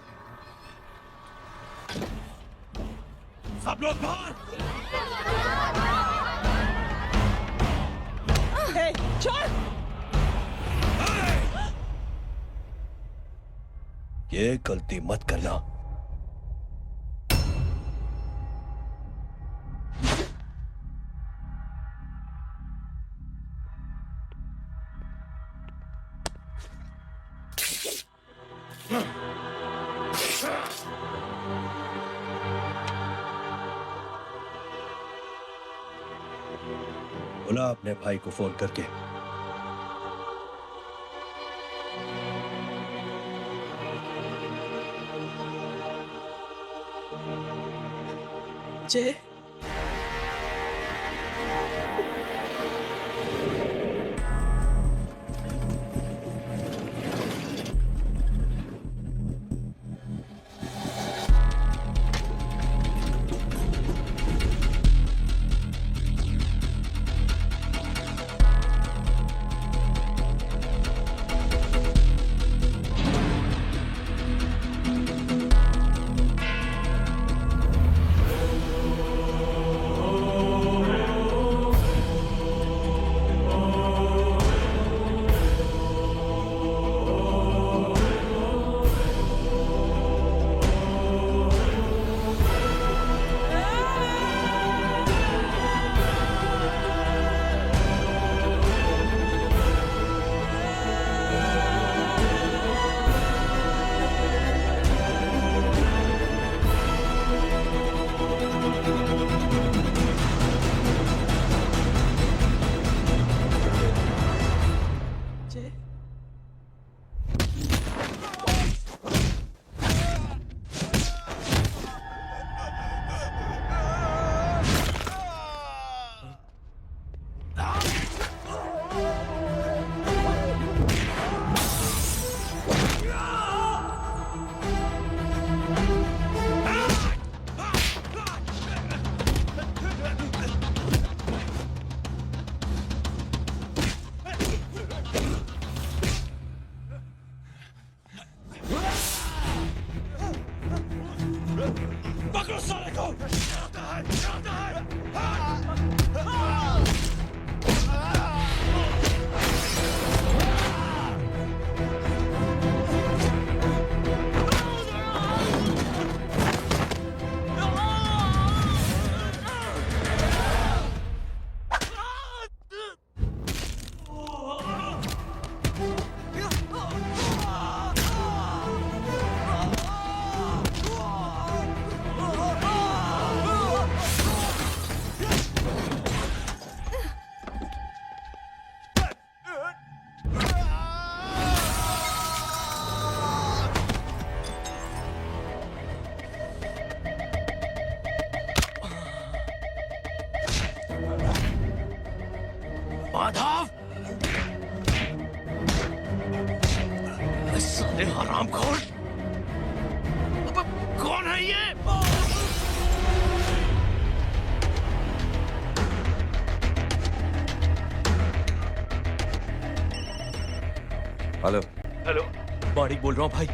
सब लोग बाहर। छोड़। ये गलती मत करना। बोला अपने भाई को फोन करके। जय, पकड़ो साले को। माधव, साले हरामखोर, कौन है ये? हेलो हेलो, माणिक बोल रहा हूँ भाई।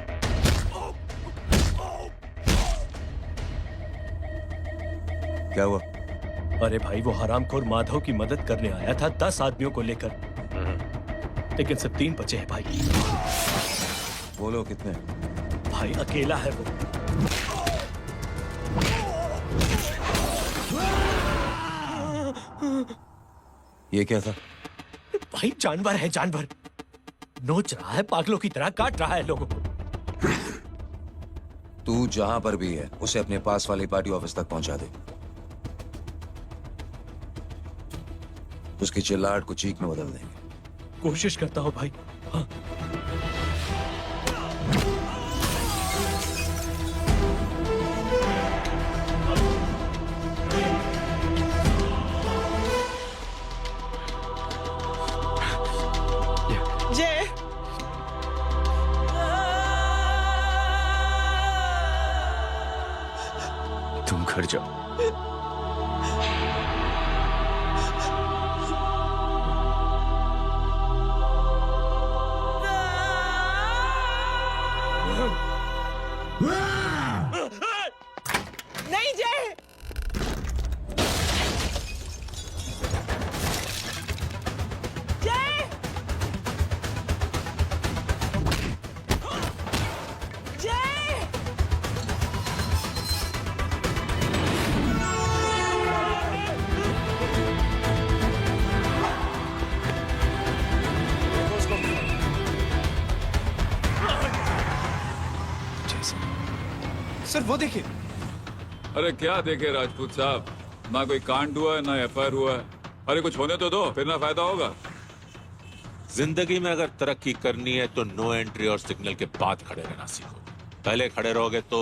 क्या हुआ? अरे भाई, वो हरामखोर माधव की मदद करने आया था 10 आदमियों को लेकर, लेकिन सिर्फ 3 बचे हैं भाई। बोलो कितने? भाई अकेला है वो। ये क्या था? भाई जानवर है, जानवर। नोच रहा है, पागलों की तरह काट रहा है लोगों को। तू जहां पर भी है उसे अपने पास वाली पार्टी ऑफिस तक पहुंचा दे। उसकी चिल्लाहट को चीख में बदल देंगे। कोशिश करता हूँ भाई। हाँ। जय तुम घर जाओ। नहीं जय, जय, जय। सर वो देखिए। अरे क्या देखे राजपूत साहब, ना कोई कांड हुआ है ना एफआईआर हुआ है। अरे कुछ होने तो दो, फिर ना फायदा होगा। जिंदगी में अगर तरक्की करनी है तो नो एंट्री और सिग्नल के बाद खड़े रहना सीखो। पहले खड़े रहोगे तो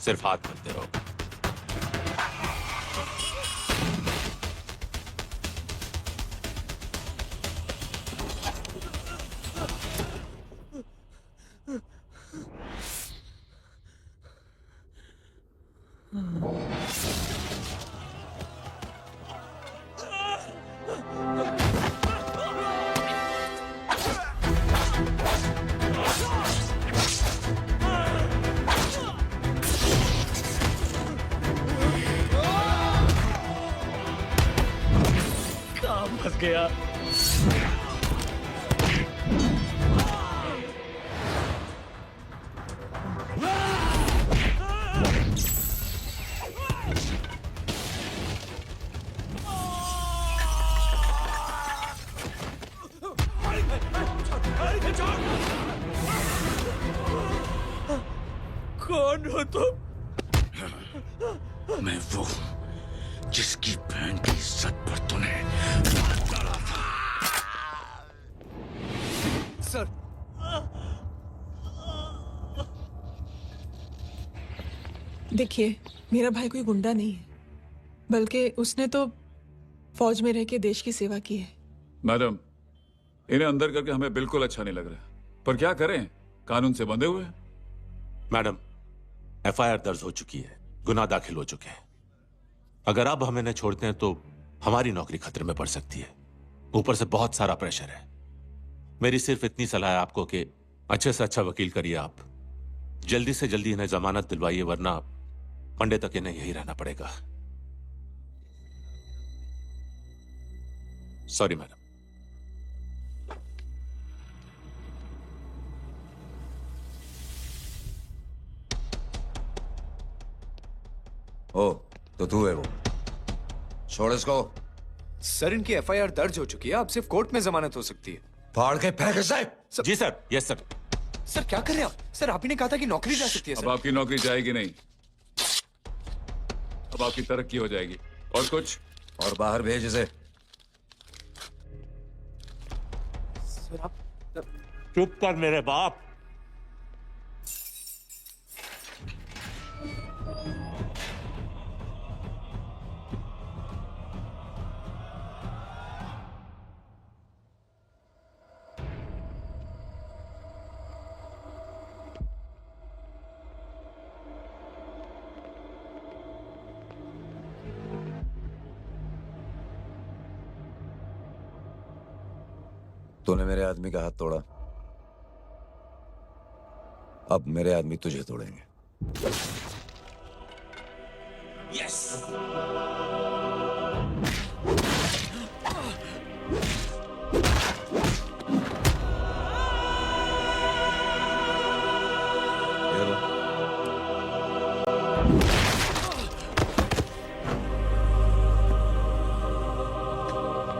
सिर्फ हाथ मिलते रहोगे। काम फंस गया। कौन हो तुम? मैं वो हूं जिसकी बहन की इज्जत पर तूने हाथ डाला था। सर देखिए, मेरा भाई कोई गुंडा नहीं है, बल्कि उसने तो फौज में रह के देश की सेवा की है। मैडम, इन्हें अंदर करके हमें बिल्कुल अच्छा नहीं लग रहा, पर क्या करें, कानून से बंधे हुए हैं। मैडम, एफआईआर दर्ज हो चुकी है, गुनाह दाखिल हो चुके हैं। अगर अब हम इन्हें छोड़ते हैं तो हमारी नौकरी खतरे में पड़ सकती है। ऊपर से बहुत सारा प्रेशर है। मेरी सिर्फ इतनी सलाह है आपको कि अच्छे से अच्छा वकील करिए आप। जल्दी से जल्दी इन्हें जमानत दिलवाइए, वरना मंडे तक इन्हें यही रहना पड़ेगा। Sorry madam. ओ तो तू है वो, छोड़ इसको। सर इनकी एफआईआर दर्ज हो चुकी है, अब सिर्फ कोर्ट में जमानत हो सकती है। फाड़ के फेंक इसे। जी सर। Yes sir. सर क्या कर रहे हैं आप? सर आप ही ने कहा था कि नौकरी जा सकती है। अब आपकी नौकरी जाएगी नहीं, अब आपकी तरक्की हो जाएगी। और कुछ? और बाहर भेज इसे। सर आप चुप कर मेरे बाप। तूने मेरे आदमी का हाथ तोड़ा, अब मेरे आदमी तुझे तोड़ेंगे। यस।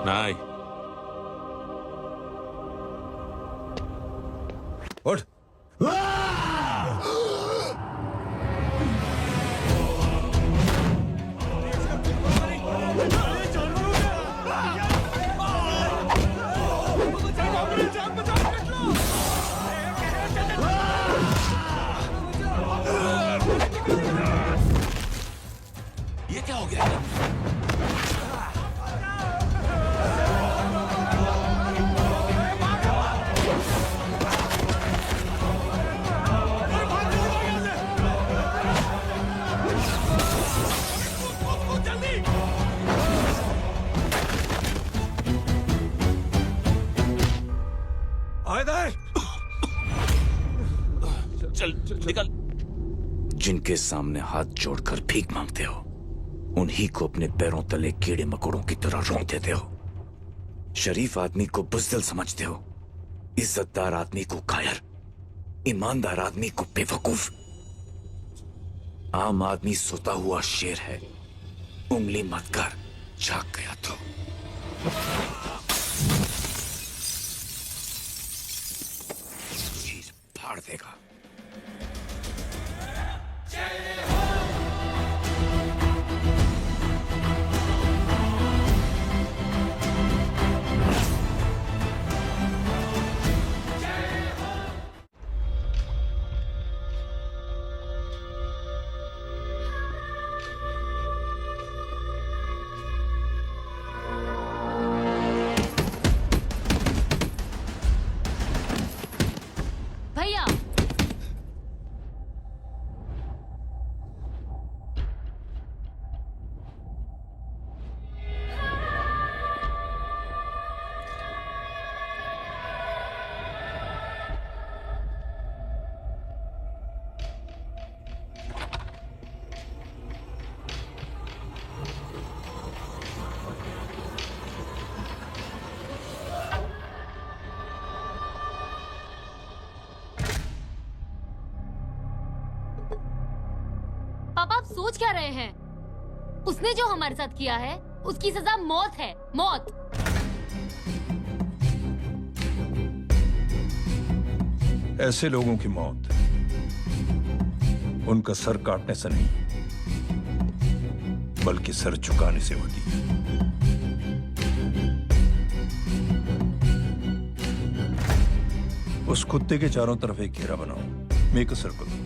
नहीं। उठ। ये क्या हो गया? चल निकल। जिनके सामने हाथ जोड़कर भीख मांगते हो उन्हीं को अपने पैरों तले कीड़े मकोड़ों की तरह रोक देते हो। शरीफ आदमी को बुज़दिल समझते हो, इज्जतदार आदमी को कायर, ईमानदार आदमी को बेवकूफ। आम आदमी सोता हुआ शेर है, उंगली मत कर, जाग गया तो। चीज फाड़ देगा। भैया पापा आप सोच क्या रहे हैं? उसने जो हमारे साथ किया है उसकी सजा मौत है, मौत। ऐसे लोगों की मौत उनका सर काटने से नहीं बल्कि सर झुकाने से होती है। उस कुत्ते के चारों तरफ एक घेरा बनाओ, मेक अ सर्कल।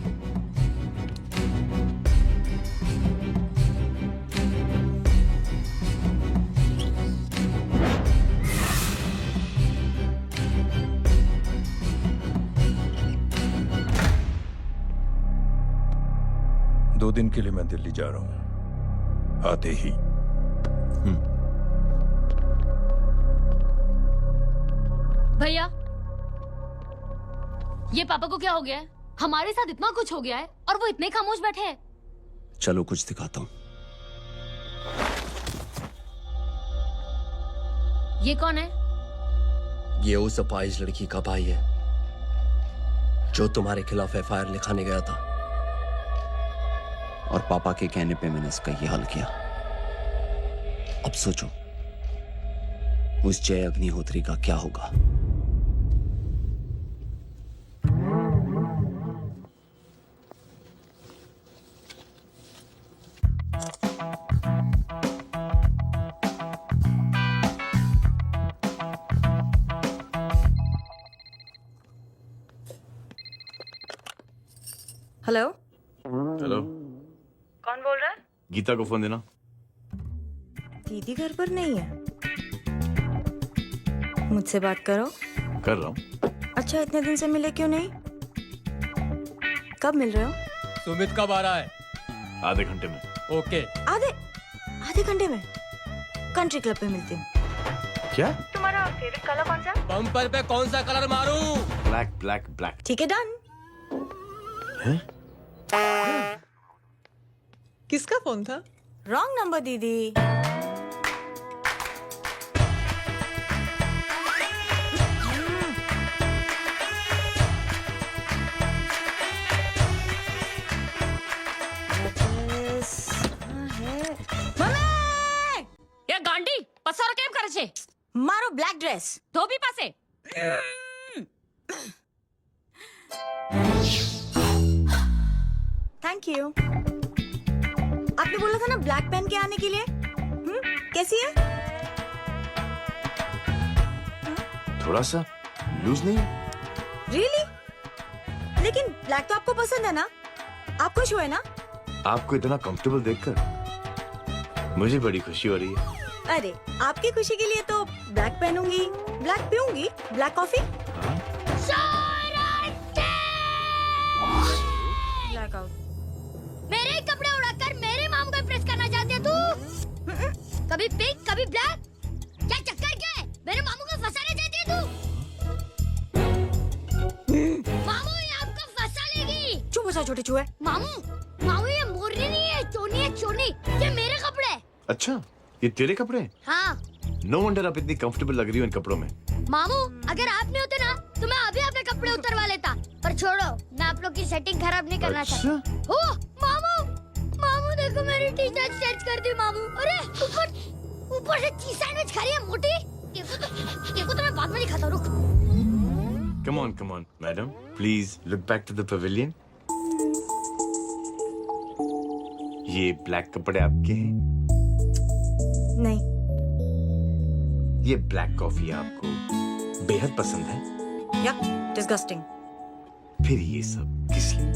दो दिन के लिए मैं दिल्ली जा रहा हूं, आते ही। भैया ये पापा को क्या हो गया है? हमारे साथ इतना कुछ हो गया है और वो इतने खामोश बैठे हैं। चलो कुछ दिखाता हूं। ये कौन है? ये उस अपाहिज लड़की का भाई है जो तुम्हारे खिलाफ एफआईआर लिखाने गया था। और पापा के कहने पे मैंने इसका ये हाल किया। अब सोचो उस जय अग्निहोत्री का क्या होगा। हेलो हेलो, कौन बोल रहा है? गीता को फोन देना। दीदी घर पर नहीं है। मुझसे बात करो। कर रहा हूँ। अच्छा इतने दिन से मिले क्यों नहीं? कब मिल रहे हो? सुमित कब आ रहा है? आधे घंटे में। ओके। आधे घंटे में कंट्री क्लब पे मिलती हूँ। क्या? तुम्हारा फेवरेट कलर कौन सा? बम्पर पे कौन सा कलर मारूं? Black black black. ठीक है डन। किसका फोन था? रॉन्ग नंबर दीदी। ये गांडी पसारो केम करे छे? मारो ब्लैक ड्रेस धोबी पासे। Thank you. आपने बोला था ना ब्लैक पेन के आने के लिए। कैसी है? थोड़ा सा लूज नहीं? रियली? लेकिन ब्लैक तो आपको पसंद है ना? आप खुश हुए ना? आपको इतना कंफर्टेबल देखकर मुझे बड़ी खुशी हो रही है। अरे आपकी खुशी के लिए तो ब्लैक पहनूंगी, ब्लैक पीऊंगी, ब्लैक कॉफी। ब्लैकआउट। मेरे कपड़े उड़ाकर मेरे मामू को इम्प्रेस करना चाहती है तू? कभी पिंक, कभी ब्लैक, क्या चक्कर क्या है? मेरे मामू को फंसाना चाहती है तू? मामू ये आपको फंसा लेगी। चुप हो जा छोटे चूहे। मामू, मामू ये मोरनी नहीं है, चोनी है चोनी। ये मेरे कपड़े। अच्छा, ये तेरे कपड़े? हाँ। नो वंडर आप इतनी कंफर्टेबल लग रही हो इन कपड़ों में। मामू अगर आप नहीं होते ना तो मैं अभी अपने कपड़े उतरवा लेता, पर छोड़ो, मैं आप लोग की सेटिंग खराब नहीं करना चाहता। ओह मामू, मामू देखो मेरी टी शर्ट चेंज कर दी मामू। अरे ऊपर से चीज सैंडविच खा रही है मोटी। देखो तो मैं बाद में दिखाता हूँ, रुक। Come on, madam. Please look back to the pavilion. ये ब्लैक कपड़े आपके हैं? नहीं। ये ब्लैक कॉफी आपको बेहद पसंद है? या डिस्गस्टिंग। फिर ये सब किस लिए?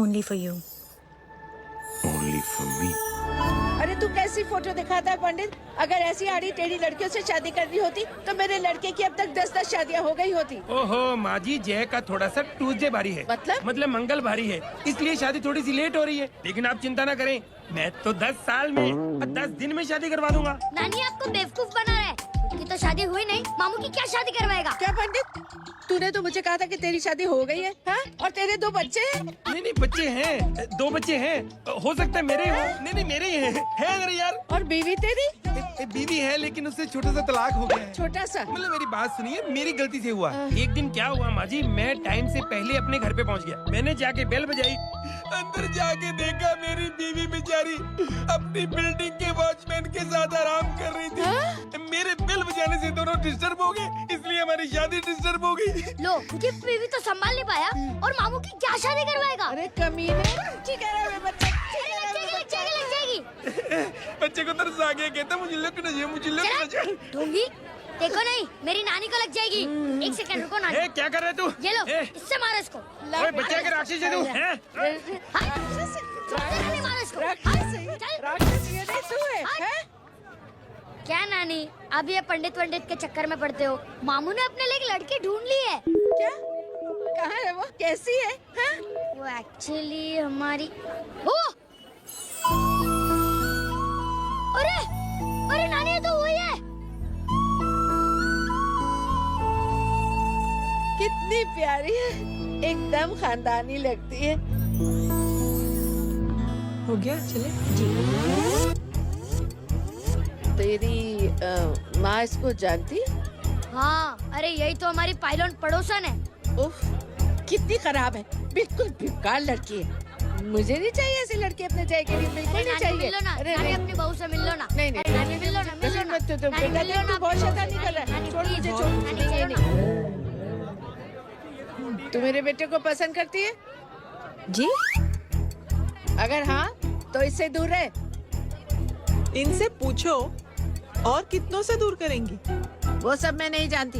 Only for you. Only for me. अरे तू कैसी फोटो दिखाता है पंडित? अगर ऐसी आड़ी टेढ़ी लड़कियों से शादी करनी होती तो मेरे लड़के की अब तक 10-10 शादियां हो गई होती। ओहो माँ जी, जय का थोड़ा सा ट्यूसडे भारी है। मतलब मंगल भारी है, इसलिए शादी थोड़ी सी लेट हो रही है। लेकिन आप चिंता ना करें, मैं तो 10 साल में 10 दिन में शादी करवा दूंगा। नानी आपको बेवकूफ बना रहा है। की तो शादी हुई नहीं, मामू की क्या शादी करवाएगा? क्या पंडित, तूने तो मुझे कहा था कि तेरी शादी हो गई है, हाँ? और तेरे 2 बच्चे हैं? नहीं बच्चे हैं, 2 बच्चे हैं। हो सकता है मेरे हो। नहीं मेरे ही हैं। है अगर यार। और बीवी तेरी? बीवी है लेकिन उससे छोटा सा तलाक हो गया है। छोटा सा? मतलब मेरी बात सुनिए, मेरी गलती से हुआ। एक दिन क्या हुआ माँ जी, मैं टाइम से पहले अपने घर पे पहुँच गया। मैंने जाके बेल बजाई, अंदर जाके देखा मेरी बीवी बेचारी अपनी बिल्डिंग के वॉचमैन के साथ आराम कर रही थी। मेरे बेल बजाने से दोनों डिस्टर्ब हो गए, इसलिए हमारी शादी डिस्टर्ब हो गई। लो, क्योंकि बीवी तो संभाल नहीं पाया और मामू की क्या शादी करवाएगा? अरे कमीने, ठीक है बच्चा, लग जाएगी। बच्चे को तरस आ गया, कहता मुझे लगना चाहिए, मुझे लगना चाहिए। ढूंढी देखो नहीं, मेरी नानी को लग जाएगी। 1 सेकंड रुको नानी। क्या कर रहे तू? ये लो, इससे मारो इसको। ओए बच्चे के राक्षस है तू, हैं? क्या नानी, अब ये पंडित के चक्कर में पड़ते हो? मामू ने अपने लिए एक लड़की ढूंढ ली है। क्या? कहाँ है वो? कैसी है? हाँ? वो एक्चुअली हमारी अरे नानी, ये तो वही है। कितनी प्यारी है, एकदम खानदानी लगती है। हो गया, चले। तेरी माँ इसको जानती? हाँ, अरे यही तो हमारी पायलट पड़ोसन है। उफ, कितनी खराब है, बिल्कुल बेकार लड़की है। मुझे नहीं चाहिए ऐसी लड़की अपने जय के लिए, बिल्कुल नहीं चाहिए। मिल लो ना, नानी अपनी बहू से मिल लो ना। नहीं नानी मिल लो ना, मिल लो ना। मत तो बेटा देख, तू बहुत शैतानी कर रहा है। छोड़ मुझे, छोड़। नहीं। तू मेरे बेटे को पसंद करती है? जी? अगर हाँ तो इससे दूर रहे। इनसे पूछो और कितनों से दूर करेंगी? वो सब मैं नहीं जानती,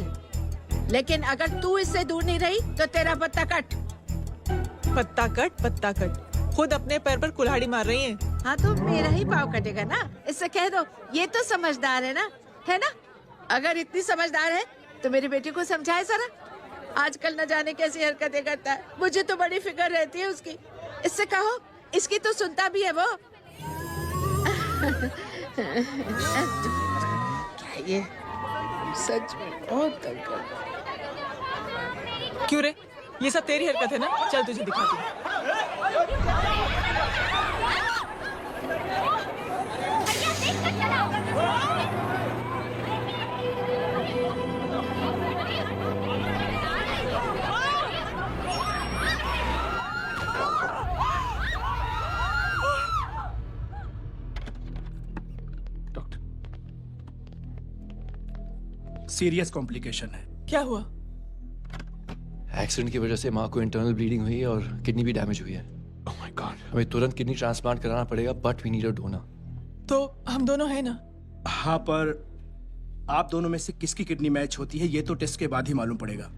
लेकिन अगर तू इससे दूर नहीं रही तो तेरा पत्ता कट। पत्ता कट। खुद अपने पैर पर कुल्हाड़ी मार रही हैं। हाँ तो मेरा ही पाँव कटेगा ना, इससे कह दो। ये तो समझदार है ना, है ना? अगर इतनी समझदार है तो मेरी बेटी को समझाए जरा। आजकल न जाने कैसी हरकतें करता है, मुझे तो बड़ी फिक्र रहती है उसकी। इससे कहो, इसकी तो सुनता भी है वो। क्या ये सच में बहुत तंग करता है। क्यों रे, ये सब तेरी हरकत है ना? चल तुझे दिखाती हूँ। सीरियस कॉम्प्लिकेशन है। क्या हुआ? एक्सीडेंट की वजह से माँ को इंटरनल ब्लीडिंग हुई है और किडनी भी डैमेज हुई है। ओह माय गॉड, हमें तुरंत किडनी ट्रांसप्लांट कराना पड़ेगा, but we need a donor. तो हम दोनों हैं ना? हाँ, पर आप दोनों में से किसकी किडनी मैच होती है ये तो टेस्ट के बाद ही मालूम पड़ेगा।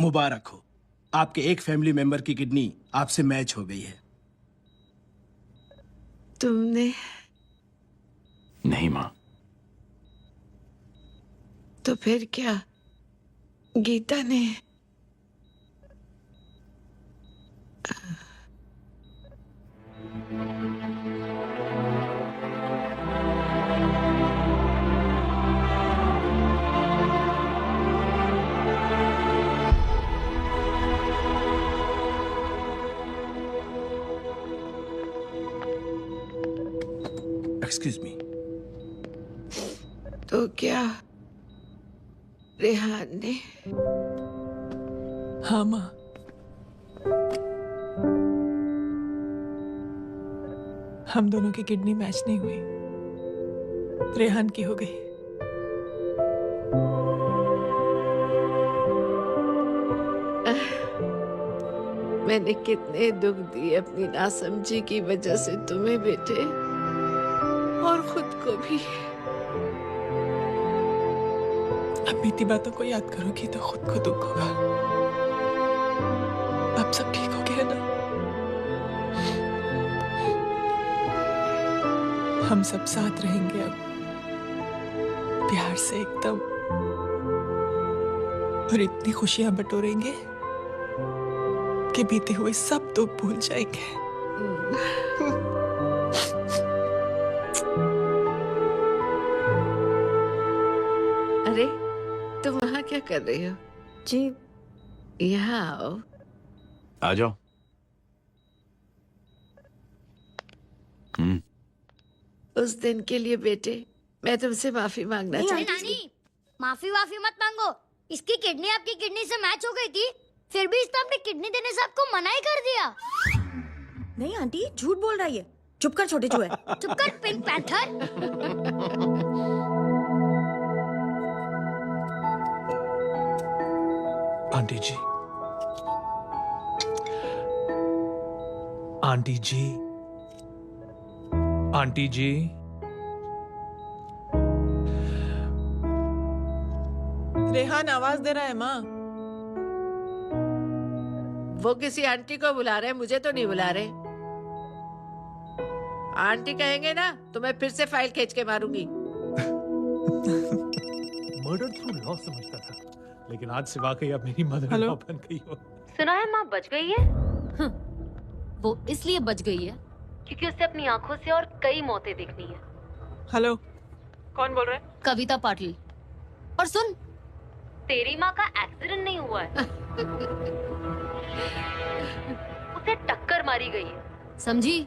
मुबारक हो, आपके एक फैमिली मेंबर की किडनी आपसे मैच हो गई है। तुमने? नहीं माँ। तो फिर क्या? गीता ने? Excuse me. तो क्या रेहान ने? हाँ माँ, हम दोनों की किडनी मैच नहीं हुई, रेहान की हो गई। मैंने कितने दुख दिए अपनी नासमझी की वजह से तुम्हें बेटे, और खुद को भी। अब बीती बातों को याद करोगी तो खुद को दुख होगा। अब सब ठीक हो गया ना? हम सब साथ रहेंगे अब, प्यार से एकदम, और इतनी खुशियां बटोरेंगे कि बीते हुए सब दुख भूल जाएंगे। अरे तुम वहाँ क्या कर रही हो? जी यहाँ आओ। आ जाओ। उस दिन के लिए बेटे मैं तुमसे माफी मांगना चाहती हूँ। नानी, माफी वाफी मत मांगो। इसकी किडनी आपकी किडनी से मैच हो गई थी, फिर भी इसने अपनी किडनी देने से आपको मना ही कर दिया। नहीं आंटी, झूठ बोल रही है। चुप कर छोटे चूहे। चुप कर पिंक पैंथर। आंटी जी, आंटी जी, आंटी जी, रेहान आवाज दे रहा है माँ। वो किसी आंटी को बुला रहे, मुझे तो नहीं बुला रहे। आंटी कहेंगे ना तो मैं फिर से फाइल खींच के मारूंगी। मर्डर थ्रू लॉ समझता था, लेकिन आज से वाकई अब मेरी मदर लॉ बन गई हो। सुना है माँ बच गई है। वो इसलिए बच गई है क्योंकि उसे अपनी आंखों से और कई मौतें देखनी है। हेलो, कौन बोल रहा है? कविता पाटिल। और सुन, तेरी माँ का एक्सीडेंट नहीं हुआ है, उसे टक्कर मारी गई है, समझी?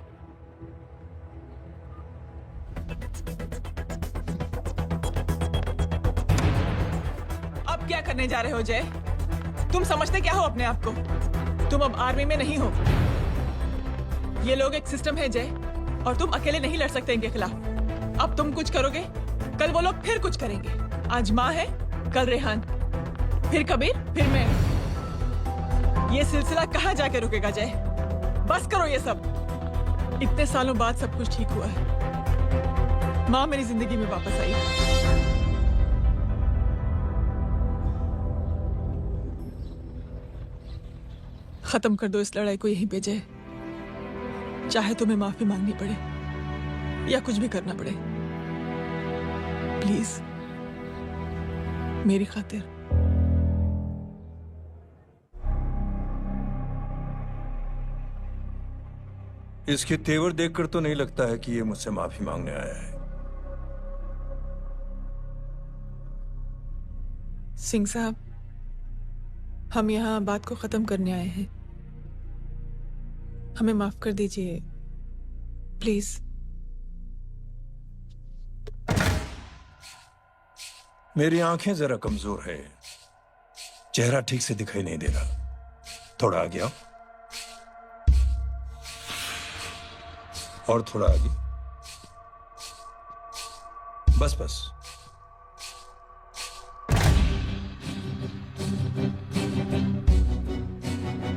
अब क्या करने जा रहे हो जय? तुम समझते क्या हो अपने आप को? तुम अब आर्मी में नहीं हो। ये लोग एक सिस्टम है जय, और तुम अकेले नहीं लड़ सकते इनके खिलाफ। अब तुम कुछ करोगे, कल वो लोग फिर कुछ करेंगे। आज माँ है, कल रेहान, फिर कबीर, फिर मैं। ये सिलसिला कहाँ जाके रुकेगा जय? बस करो ये सब। इतने सालों बाद सब कुछ ठीक हुआ है। माँ मेरी जिंदगी में वापस आई। खत्म कर दो इस लड़ाई को यहीं पे जय। चाहे तुम्हें माफी मांगनी पड़े या कुछ भी करना पड़े, प्लीज मेरी खातिर। इसके तेवर देखकर तो नहीं लगता है कि ये मुझसे माफी मांगने आया है। सिंह साहब, हम यहाँ बात को खत्म करने आए हैं। हमें माफ कर दीजिए प्लीज। मेरी आंखें जरा कमजोर है, चेहरा ठीक से दिखाई नहीं दे रहा। थोड़ा आगे आओ, और थोड़ा आगे। बस बस।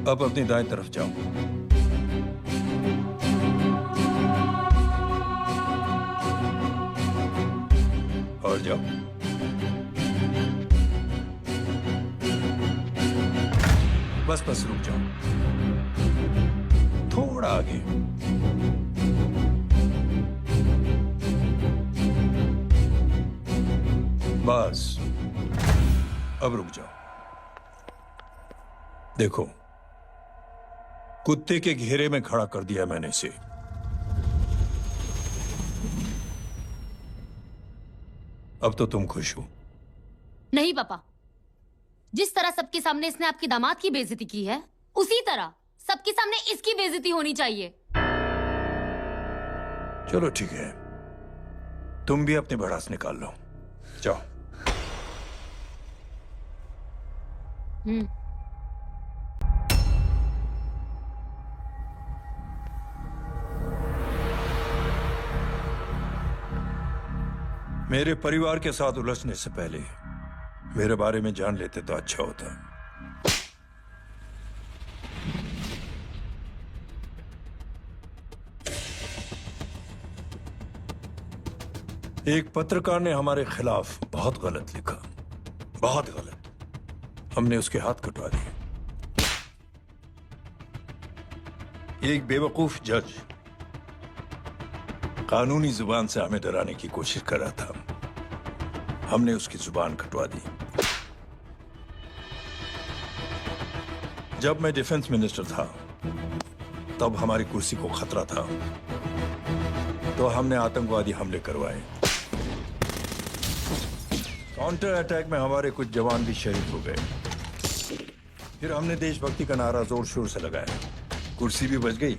अब अपनी दाएं तरफ जाओ। और जाओ। बस बस रुक जाओ, थोड़ा आगे। बस अब रुक जाओ। देखो, कुत्ते के घेरे में खड़ा कर दिया मैंने इसे। अब तो तुम खुश हो? नहीं पापा, जिस तरह सबके सामने इसने आपकी दामाद की बेइज्जती की है, उसी तरह सबके सामने इसकी बेइज्जती होनी चाहिए। चलो ठीक है, तुम भी अपनी भड़ास निकाल लो, जाओ। मेरे परिवार के साथ उलझने से पहले मेरे बारे में जान लेते तो अच्छा होता। एक पत्रकार ने हमारे खिलाफ बहुत गलत लिखा, बहुत गलत। हमने उसके हाथ कटवा दिए। एक बेवकूफ जज कानूनी जुबान से हमें डराने की कोशिश कर रहा था, हमने उसकी जुबान कटवा दी। जब मैं डिफेंस मिनिस्टर था तब हमारी कुर्सी को खतरा था, तो हमने आतंकवादी हमले करवाए। काउंटर अटैक में हमारे कुछ जवान भी शहीद हो गए। फिर हमने देशभक्ति का नारा जोर शोर से लगाया, कुर्सी भी बच गई,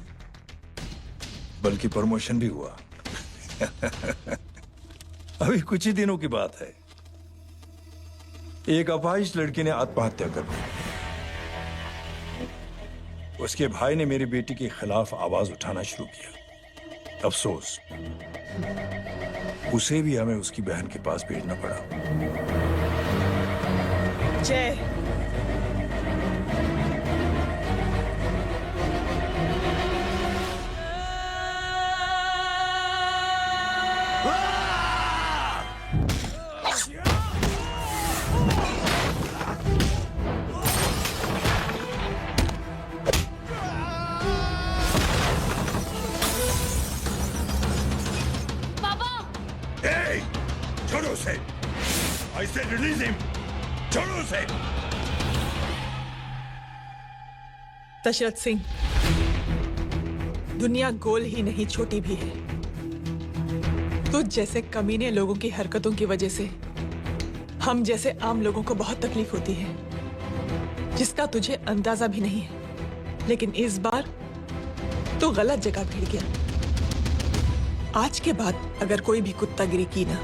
बल्कि प्रमोशन भी हुआ। अभी कुछ ही दिनों की बात है, एक अपाहिज लड़की ने आत्महत्या कर ली। उसके भाई ने मेरी बेटी के खिलाफ आवाज उठाना शुरू किया। अफसोस, उसे भी हमें उसकी बहन के पास भेजना पड़ा। जय, छोड़ो उसे! I said release him! छोड़ो उसे! दशरथ सिंह, दुनिया गोल ही नहीं छोटी भी है। तुझ जैसे कमीने लोगों की हरकतों की वजह से हम जैसे आम लोगों को बहुत तकलीफ होती है, जिसका तुझे अंदाजा भी नहीं है। लेकिन इस बार तू गलत जगह भिड़ गया। आज के बाद अगर कोई भी कुत्तागिरी की ना,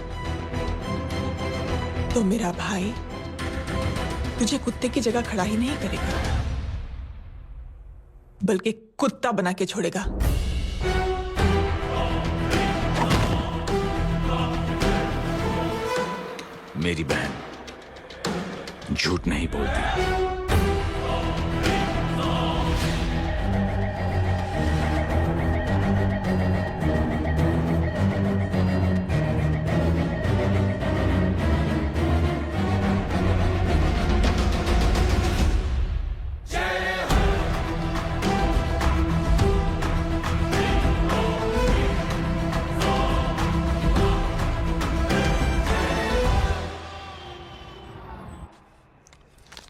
तो मेरा भाई तुझे कुत्ते की जगह खड़ा ही नहीं करेगा, बल्कि कुत्ता बना के छोड़ेगा। मेरी बहन झूठ नहीं बोलती।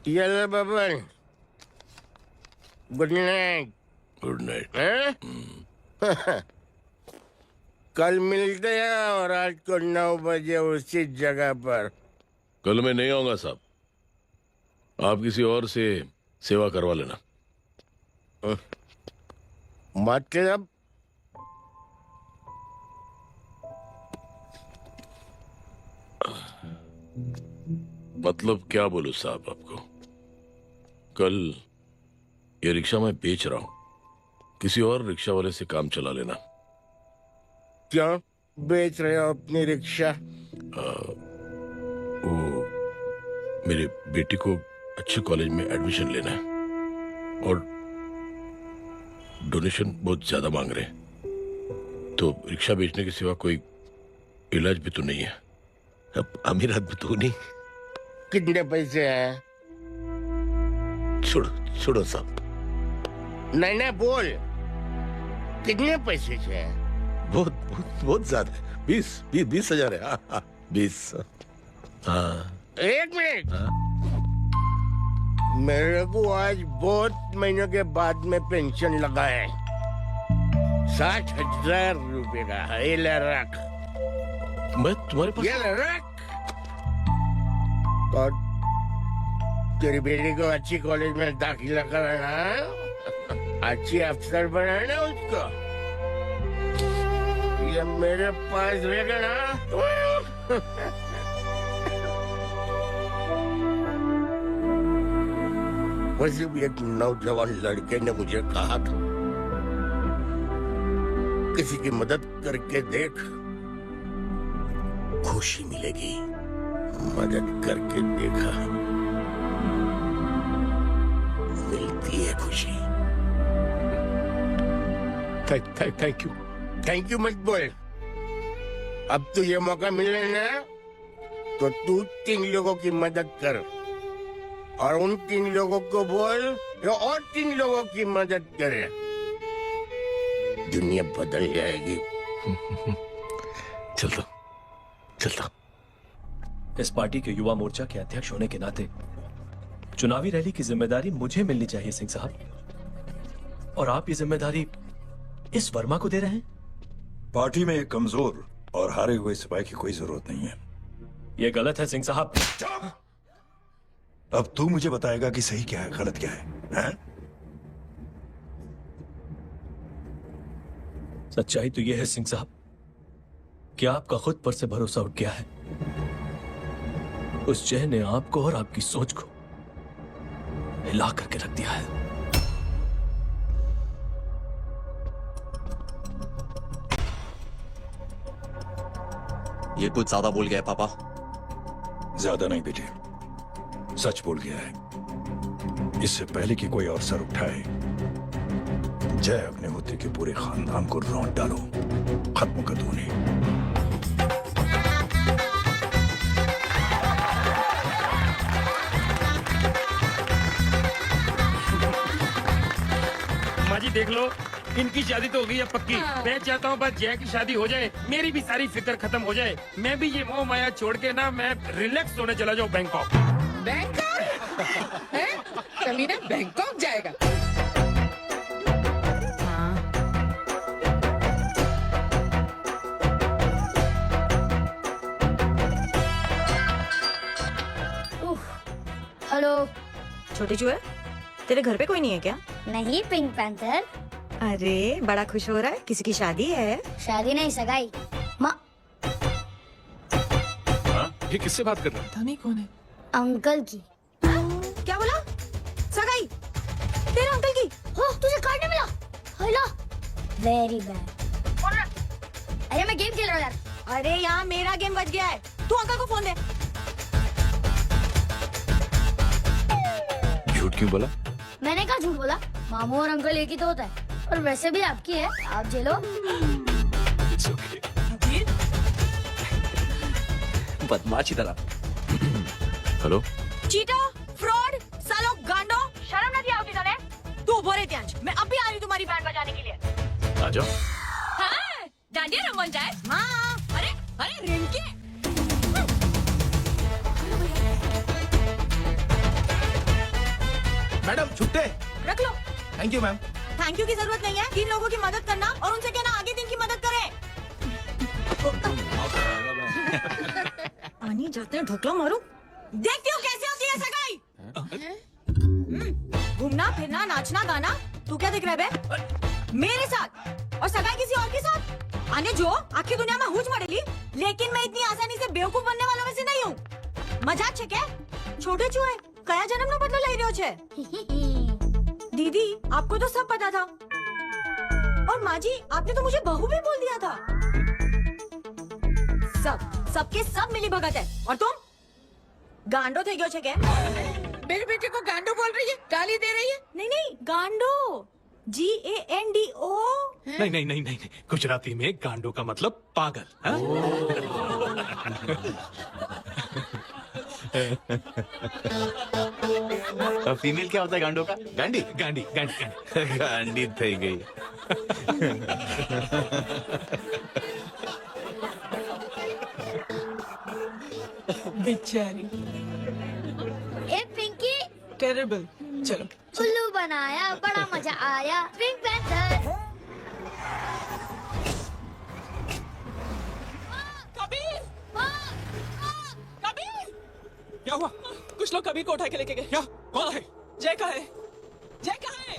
Yellow bubble. Good night. Good night. कल मिलते हैं और रात को 9 बजे उसी जगह पर। कल मैं नहीं आऊंगा साहब, आप किसी और से सेवा करवा लेना। मतलब क्या बोलूं साहब आपको, कल ये रिक्शा मैं बेच रहा हूं, किसी और रिक्शा वाले से काम चला लेना। क्यों बेच रहे हो अपनी रिक्शा? वो मेरे बेटी को अच्छे कॉलेज में एडमिशन लेना है और डोनेशन बहुत ज्यादा मांग रहे हैं, तो रिक्शा बेचने के सिवा कोई इलाज भी तो नहीं है। अब अमीर आदमी तो नहीं। कितने पैसे हैं? छोड़ो छोड़ो सब। नहीं बोल, कितने पैसे चाहिए? बहुत बहुत बहुत ज्यादा है। 20,000 है। हाँ, 20। हाँ। एक मिनट। मेरे को आज बहुत महीनों के बाद में पेंशन लगा है। 60,000 रुपए का। ये ले रख। मैं तुम्हारे पास? ये ले रख। और तेरी बेटी को अच्छी कॉलेज में दाखिला कराना, अच्छी अफसर बनाना उसको। ये मेरे पास रहेगा ना। वैसे भी एक नौजवान लड़के ने मुझे कहा था, किसी की मदद करके देख, खुशी मिलेगी। मदद करके देखा, मिलती है खुशी। Thank you. थैंक यू मत बोल। अब तो ये मौका मिले ना, तो तू 3 लोगों की मदद कर, और उन 3 लोगों को बोल जो और 3 लोगों की मदद करे। दुनिया बदल जाएगी। चलता। इस पार्टी के युवा मोर्चा के अध्यक्ष होने के नाते चुनावी रैली की जिम्मेदारी मुझे मिलनी चाहिए सिंह साहब, और आप ये जिम्मेदारी इस वर्मा को दे रहे हैं। पार्टी में एक कमजोर और हारे हुए सिपाही की कोई जरूरत नहीं है। ये गलत है सिंह साहब। अब तू मुझे बताएगा कि सही क्या है, गलत क्या है, हैं? सच्चाई तो यह है सिंह साहब कि आपका खुद पर से भरोसा उठ गया है। उस जय ने आपको और आपकी सोच को हिला करके रख दिया है। ये कुछ ज्यादा बोल गया है पापा। ज्यादा नहीं बेटे, सच बोल गया है। इससे पहले कि कोई और सर उठाए, जय अग्निहोत्री के पूरे खानदान को रौंद डालो, खत्म कर दो उन्हें। माँ जी देख लो, इनकी शादी तो हो गई है पक्की। मैं चाहता हूँ बस जय की शादी हो जाए, मेरी भी सारी फिक्र खत्म हो जाए। मैं भी ये मोह माया छोड़ के ना, मैं रिलैक्स होने चला जाऊँ बैंकॉक। बैंकॉक? समीना बैंकॉक जाएगा? हेलो छोटे चूहे, तेरे घर पे कोई नहीं है क्या? नहीं पिंक पैंथर। अरे बड़ा खुश हो रहा है, किसी की शादी है? शादी नहीं सगाई। माँ ये किससे बात कर रहा है? पता नहीं कौन है। अंकल की। क्या बोला? सगाई? तेरे अंकल की? हो तुझे कार्ड नहीं मिला? Hello very bad. अरे मैं गेम खेल रहा हूँ यार। अरे यहाँ मेरा गेम बच गया है, तू अंकल को फोन दे। झूठ क्यों बोला? मैंने कहा झूठ बोला? मामू और अंकल एक ही तो होता है, और वैसे भी आपकी है, आप झेलो। बदमाशी तरह। हेलो चीटा, फ्रॉड, सालो गांडो, शर्म नहीं आती तुझे? तू उभो रे त्यांश, मैं अब भी आ रही हूँ तुम्हारी बैंड बजाने के लिए। आ जाओ। हाँ, डांडिया रमन जाए। माँ, अरे रिंकी। मैडम छुट्टे। रख लो। Thank you ma'am. Thank you की जरूरत नहीं है। 3 लोगों की मदद करना और उनसे कहना आगे दिन की मदद करें। आनी जाते हैं ढोकला मारू। देखती हूँ कैसे होती है सगाई। घूमना फिरना नाचना गाना, तू क्या देख रहा है बे? मेरे साथ और सगाई किसी और के साथ। आने जो आखिर दुनिया में हुज मरेली, लेकिन मैं इतनी आसानी से बेवकूफ बनने वालों में से नहीं हूँ। मजाक छे क्या? छोटे चूहे कया जन्म नो बदलो लई रह्यो छे। दीदी आपको तो सब पता था, और माँ जी आपने तो मुझे बहू भी बोल दिया था। सबके सब मिली भगत है, और तुम गांडो थे गयो छे क्या? मेरे बेटे को गांडो बोल रही है, गाली दे रही है। नहीं गांडो, GANDO। नहीं, गुजराती में गांडो का मतलब पागल। फीमेल क्या होता है गांडों का? गांडी गांडी गांडी गांडी थई गई। बेचारी। ए पिंकी, टेरेबल। चलो उल्लू बनाया, बड़ा मजा आया। Pink Panther. कबीर! कबीर! क्या हुआ? कुछ लोग कबीर को उठा के लेके गए। क्या? कौन है? जय कहाँ है? जय कहाँ है?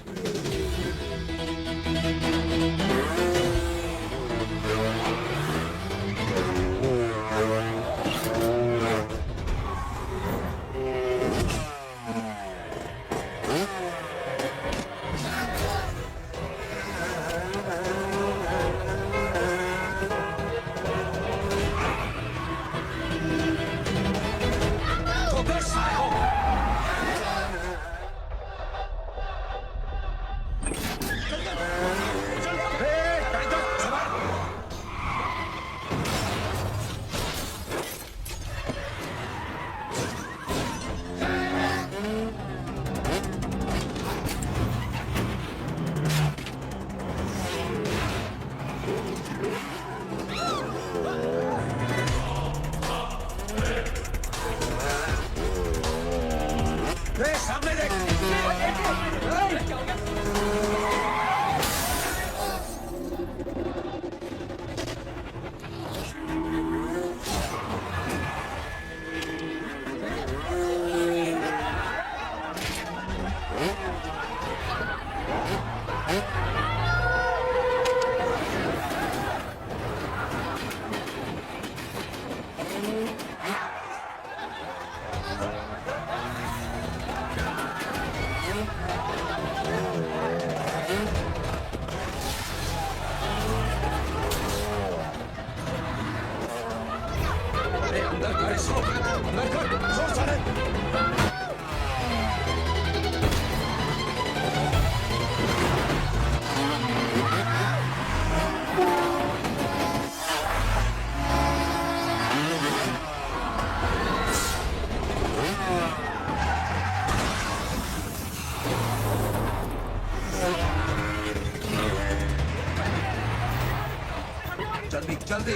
जल्दी जल्दी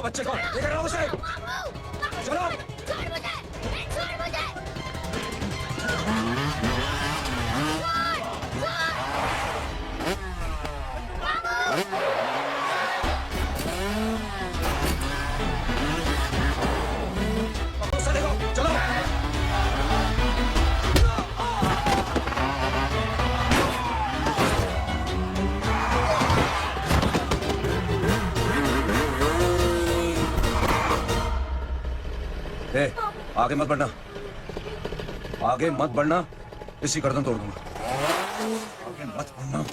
बच्चे को लेकर आओ उसे। चलो चलो ए, आगे मत बढ़ना, आगे मत बढ़ना, इसी गर्दन तोड़ दूंगा। आगे मत बढ़ना।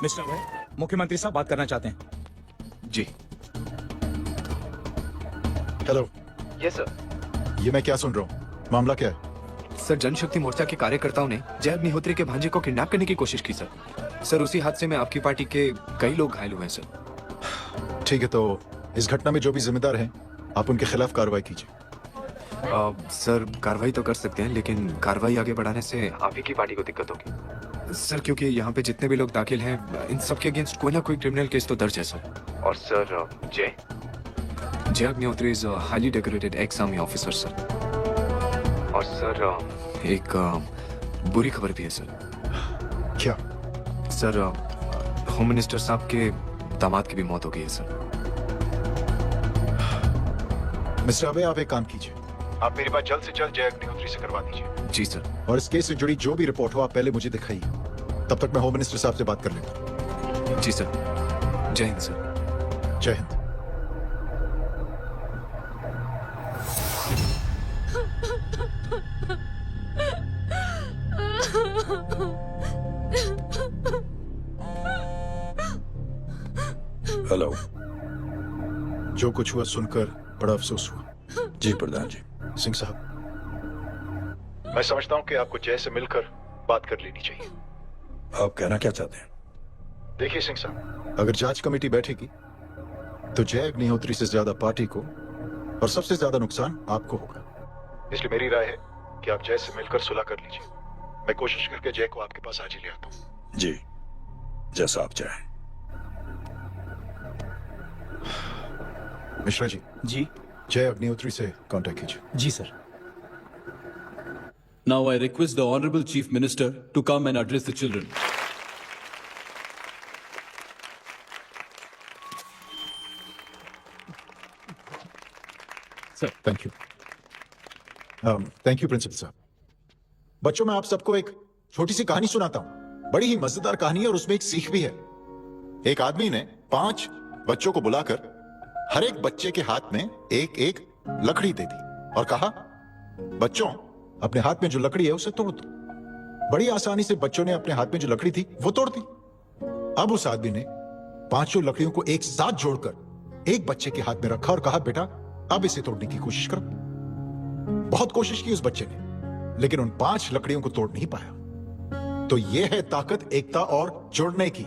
मिस्टर भाई, मुख्यमंत्री साहब बात करना चाहते हैं। जी। हेलो। Yes sir. ये मैं क्या सुन रहा हूँ? मामला क्या है? सर, जनशक्ति मोर्चा के कार्यकर्ताओं ने जय अग्निहोत्री के भांजे को किडनैप करने की कोशिश की सर। उसी हादसे में आपकी पार्टी के कई लोग घायल हुए हैं सर। ठीक है, तो इस घटना में जो भी जिम्मेदार हैं, आप उनके खिलाफ कार्रवाई कीजिए। सर, कार्रवाई तो कर सकते हैं, लेकिन कार्रवाई आगे बढ़ाने से आप ही की पार्टी को दिक्कत होगी सर, क्योंकि यहाँ पे जितने भी लोग दाखिल हैं, इन सब के अगेंस्ट कोई ना कोई क्रिमिनल केस तो दर्ज है सर। और सर, जय Agnihotri is highly decorated ex army officer sir. और सर, एक बुरी खबर भी है सर। क्या? सर, होम मिनिस्टर साहब के दामाद की भी मौत हो गई है सर। मिस्टर अबे, आप एक काम कीजिए, आप मेरी बात जल्द से जल्द जय अग्निहोत्री से करवा दीजिए। जी सर। और इस केस से जुड़ी जो भी रिपोर्ट हो, आप पहले मुझे दिखाइए, तब तक मैं होम मिनिस्टर साहब से बात कर लेता। जी सर। जय हिंद सर। जय हिंद। हेलो। जो कुछ हुआ सुनकर बड़ा अफसोस हुआ। जी प्रधान जी। सिंह साहब, मैं समझता हूं कि आपको जय से मिलकर बात कर लेनी चाहिए। आप कहना क्या चाहते हैं? देखिए सिंह साहब, अगर जांच कमेटी बैठेगी तो जय अग्निहोत्री से ज्यादा पार्टी को और सबसे ज्यादा नुकसान आपको होगा। इसलिए मेरी राय है कि आप जय से मिलकर सुलह कर लीजिए। मैं कोशिश करके जय को आपके पास आज ही ले आता हूं। जी, जैसा आप चाहें। मिश्रा जी। जी। जय अग्निहोत्री से कांटेक्ट कीजिए। जी sir. Now I request the Honorable Chief Minister to come and address the children. Sir, thank you. Thank you principal साहब। बच्चों, मैं आप सबको एक छोटी सी कहानी सुनाता हूं। बड़ी ही मजेदार कहानी है और उसमें एक सीख भी है। एक आदमी ने 5 बच्चों को बुलाकर हर एक बच्चे के हाथ में एक एक लकड़ी दे दी और कहा, बच्चों, अपने हाथ में जो लकड़ी है उसे तोड़ दो। बड़ी आसानी से बच्चों ने अपने हाथ में जो लकड़ी थी वो तोड़ दी। अब उस आदमी ने 5 लकड़ियों को एक साथ जोड़कर एक बच्चे के हाथ में रखा और कहा, बेटा, अब इसे तोड़ने की कोशिश करो। बहुत कोशिश की उस बच्चे ने, लेकिन उन 5 लकड़ियों को तोड़ नहीं पाया। तो यह है ताकत एकता और जोड़ने की,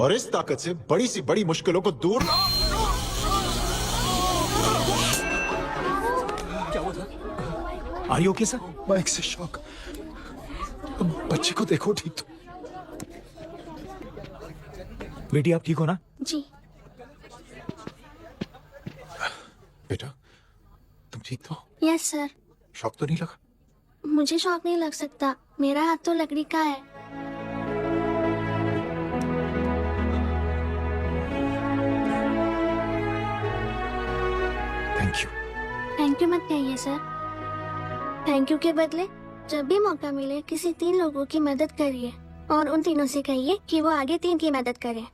और इस ताकत से बड़ी सी बड़ी मुश्किलों को दूर। क्या हुआ था? Are you okay, sir? Mic से शॉक। बच्चे को देखो ठीक तो। बेटी, आप ठीक हो ना? जी। बेटा, तुम ठीक तो? Yes sir. शॉक तो नहीं लगा? मुझे शौक नहीं लग सकता, मेरा हाथ तो लकड़ी का है। Thank you. थैंक यू मत कहिए सर। थैंक यू के बदले जब भी मौका मिले किसी 3 लोगों की मदद करिए और उन तीनों से कहिए कि वो आगे 3 की मदद करें।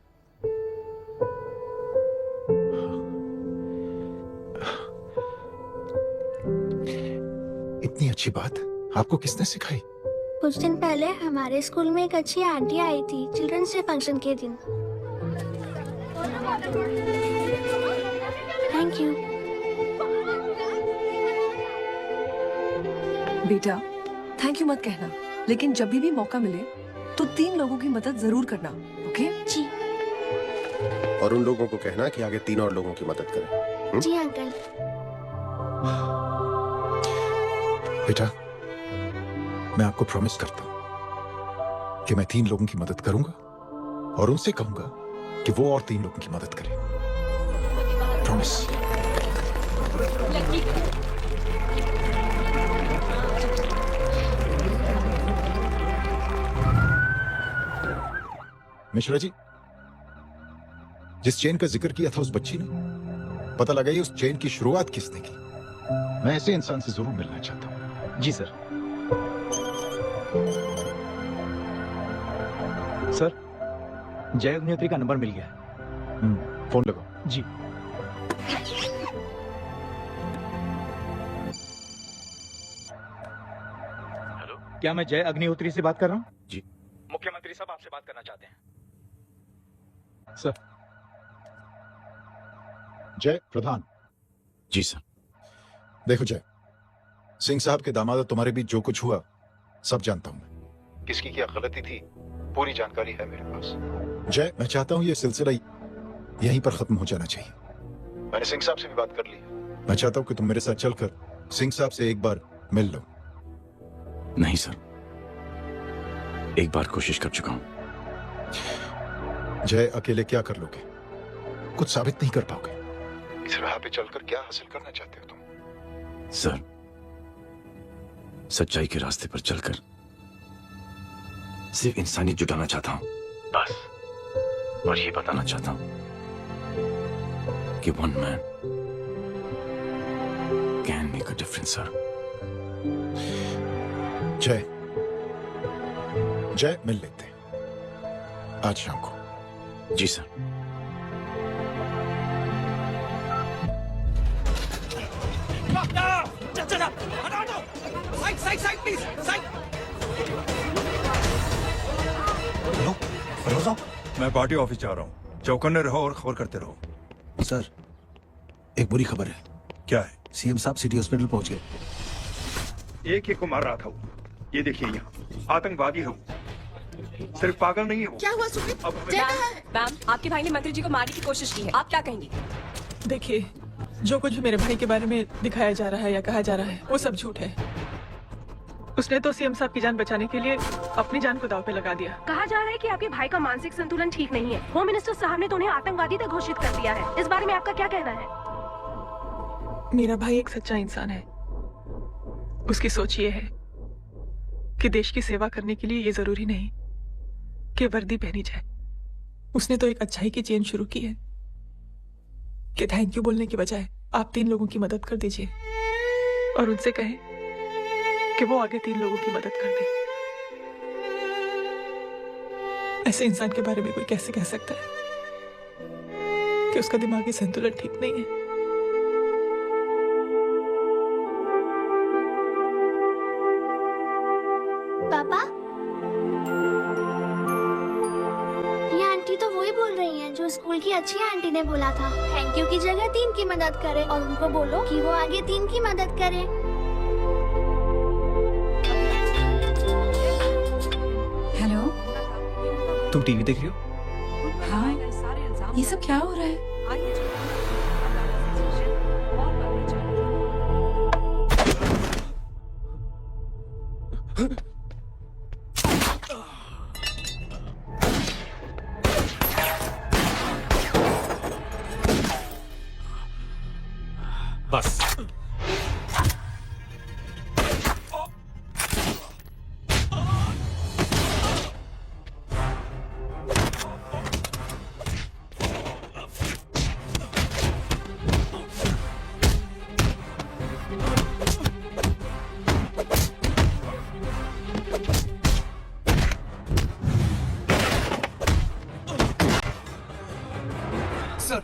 इतनी अच्छी बात आपको किसने सिखाई? कुछ दिन पहले हमारे स्कूल में एक अच्छी आंटी आई थी चिल्ड्रंस डे फंक्शन के दिन। Thank you. बेटा, थैंक यू मत कहना, लेकिन जब भी मौका मिले तो 3 लोगों की मदद जरूर करना, ओके? जी। और उन लोगों को कहना कि आगे 3 और लोगों की मदद करें। जी अंकल। बेटा, मैं आपको प्रॉमिस करता हूं कि मैं 3 लोगों की मदद करूंगा और उनसे कहूंगा कि वो और 3 लोगों की मदद करें। प्रॉमिस। मिश्रा जी, जिस चेन का जिक्र किया था उस बच्ची ने, पता लगा ये उस चेन की शुरुआत किसने की। मैं ऐसे इंसान से जरूर मिलना चाहता हूं। जी सर। सर, जय अग्निहोत्री का नंबर मिल गया है। फोन लगाओ। जी। हेलो, क्या मैं जय अग्निहोत्री से बात कर रहा हूँ? जी। मुख्यमंत्री साहब आपसे बात करना चाहते हैं। सर। जय प्रधान। जी सर। देखो जय, सिंह साहब के दामाद तुम्हारे बीच जो कुछ हुआ सब जानता हूं मैं। किसकी क्या गलती थी पूरी जानकारी है मेरे पास। जय, मैं चाहता हूं ये सिलसिला यहीं पर खत्म हो जाना चाहिए। मैंने सिंह साहब से भी बात कर ली। मैं चाहता हूं कि तुम मेरे साथ चलकर सिंह साहब से एक बार मिल लो। नहीं सर, एक बार कोशिश कर चुका हूं। जय, अकेले क्या कर लोगे? कुछ साबित नहीं कर पाओगे। इस राह पे चलकर क्या हासिल करना चाहते हो तुम? सर, सच्चाई के रास्ते पर चलकर सिर्फ इंसानियत जुटाना चाहता हूं, बस। और ये बताना चाहता हूं कि one man can make a difference sir. जय, जय, मिल लेते हैं आज शाम को। जी सर। मैं पार्टी ऑफिस जा रहा हूँ। चौकन्ने रहो और खबर करते रहो। सर, एक बुरी खबर है। क्या है? सीएम साहब सिटी हॉस्पिटल पहुंच गए। एक को मार रहा था वो। ये देखिए यहाँ आतंकवादी है वो। सिर्फ पागल नहीं है वो। क्या हुआ सुमित? जय कहाँ है? मैम, आपके भाई ने मंत्री जी को मारने की कोशिश की है, आप क्या कहेंगी? देखिए, जो कुछ भी मेरे भाई के बारे में दिखाया जा रहा है या कहा जा रहा है वो सब झूठ है। उसने तो सीएम साहब की जान बचाने के लिए अपनी जान को दांव पे लगा दिया। कहा जा रहा है कि आपके भाई का मानसिक संतुलन ठीक नहीं है। होम मिनिस्टर साहब ने तो उन्हें आतंकवादी तक घोषित कर दिया है। इस बारे में आपका क्या कहना है? मेरा भाई एक सच्चा इंसान है। उसकी सोच ये है कि देश की सेवा करने के लिए ये जरूरी नहीं कि वर्दी पहनी जाए। उसने तो एक अच्छाई की चेन शुरू की है कि थैंक यू बोलने के बजाय आप 3 लोगों की मदद कर दीजिए और उनसे कहें कि वो आगे 3 लोगों की मदद कर दे। ऐसे इंसान के बारे में कोई कैसे कह सकता है कि उसका दिमागी संतुलन ठीक नहीं है? पापा, ये आंटी तो वही बोल रही हैं जो स्कूल की अच्छी आंटी ने बोला था, थैंक यू की जगह 3 की मदद करें और उनको बोलो कि वो आगे 3 की मदद करें। हेलो, तुम टीवी देख रही हो? हाँ, ये सब क्या हो रहा है? बस। सर,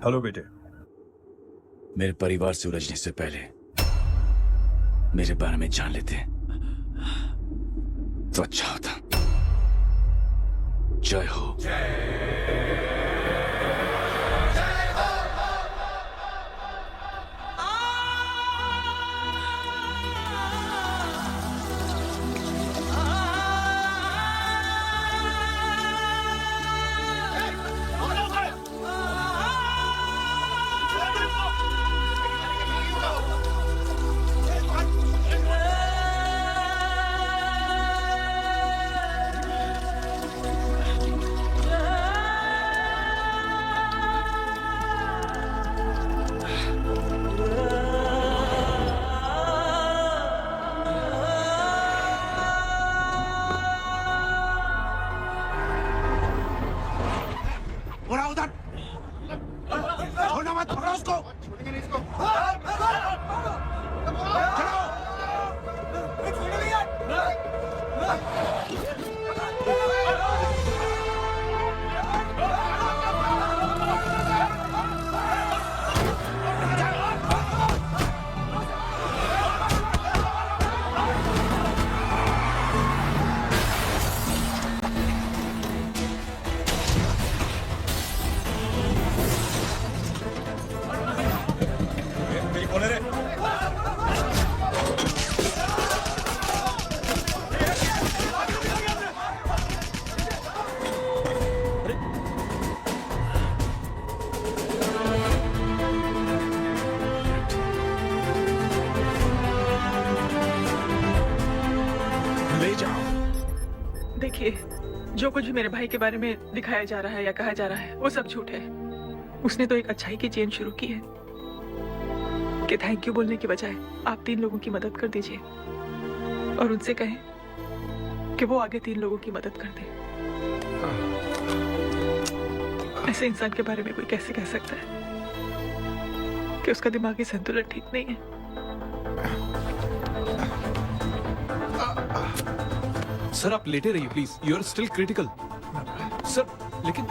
हेलो बेटे। मेरे परिवार से उलझने से पहले मेरे बारे में जान लेते तो अच्छा होता। जय हो। देखिए, जो कुछ भी मेरे भाई के बारे में दिखाया जा रहा है या कहा जा रहा है वो सब झूठ है। उसने तो एक अच्छाई की चेन शुरू की है कि थैंक यू बोलने के बजाय आप 3 लोगों की मदद कर दीजिए और उनसे कहें कि वो आगे 3 लोगों की मदद कर दे। ऐसे इंसान के बारे में कोई कैसे कह सकता है कि उसका दिमागी संतुलन ठीक नहीं है? सर आप लेटे रहिए please, you are still critical. Sir लेकिन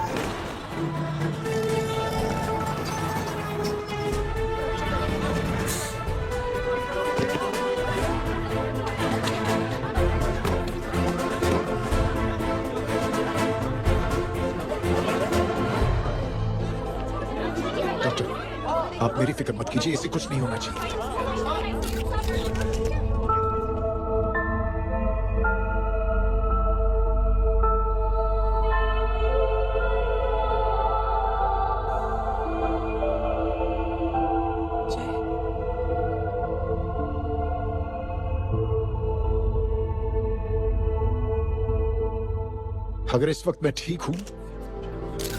डॉक्टर, आप मेरी फिक्र मत कीजिए, इसे कुछ नहीं होना चाहिए। अगर इस वक्त मैं ठीक हूं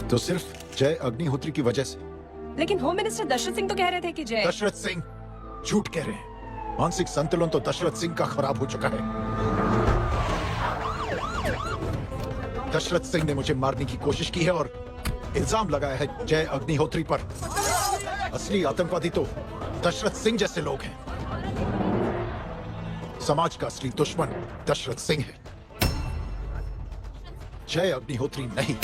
तो सिर्फ जय अग्निहोत्री की वजह से। लेकिन होम मिनिस्टर दशरथ सिंह तो कह रहे थे कि जय। दशरथ सिंह झूठ कह रहे हैं। मानसिक संतुलन तो दशरथ सिंह का खराब हो चुका है। दशरथ सिंह ने मुझे मारने की कोशिश की है और इल्जाम लगाया है जय अग्निहोत्री पर। असली आतंकवादी तो दशरथ सिंह जैसे लोग हैं। समाज का असली दुश्मन दशरथ सिंह है, जय अग्निहोत्री नहीं।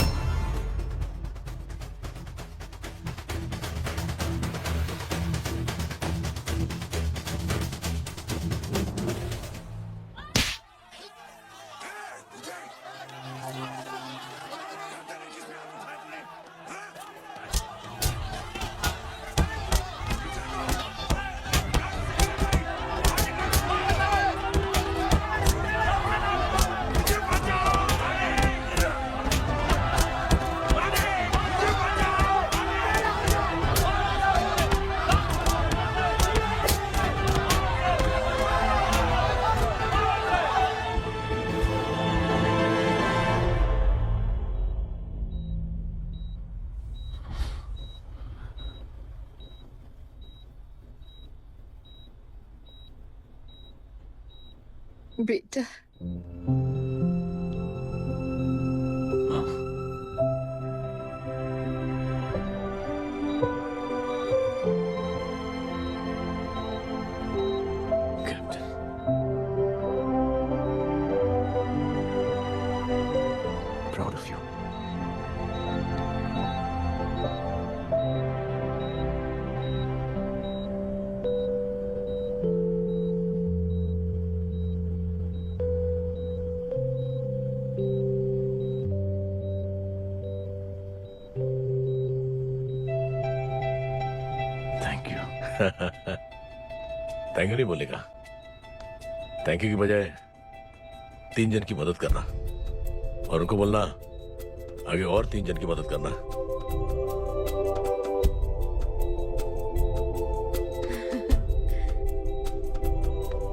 बेटा, थैंक यू नहीं बोलेगा। थैंक यू की बजाय 3 जन की मदद करना और उनको बोलना आगे और 3 जन की मदद करना।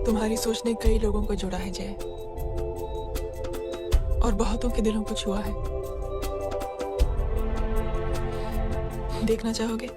तुम्हारी सोच ने कई लोगों को जोड़ा है जय, और बहुतों के दिलों को छुआ है। देखना चाहोगे?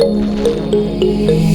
है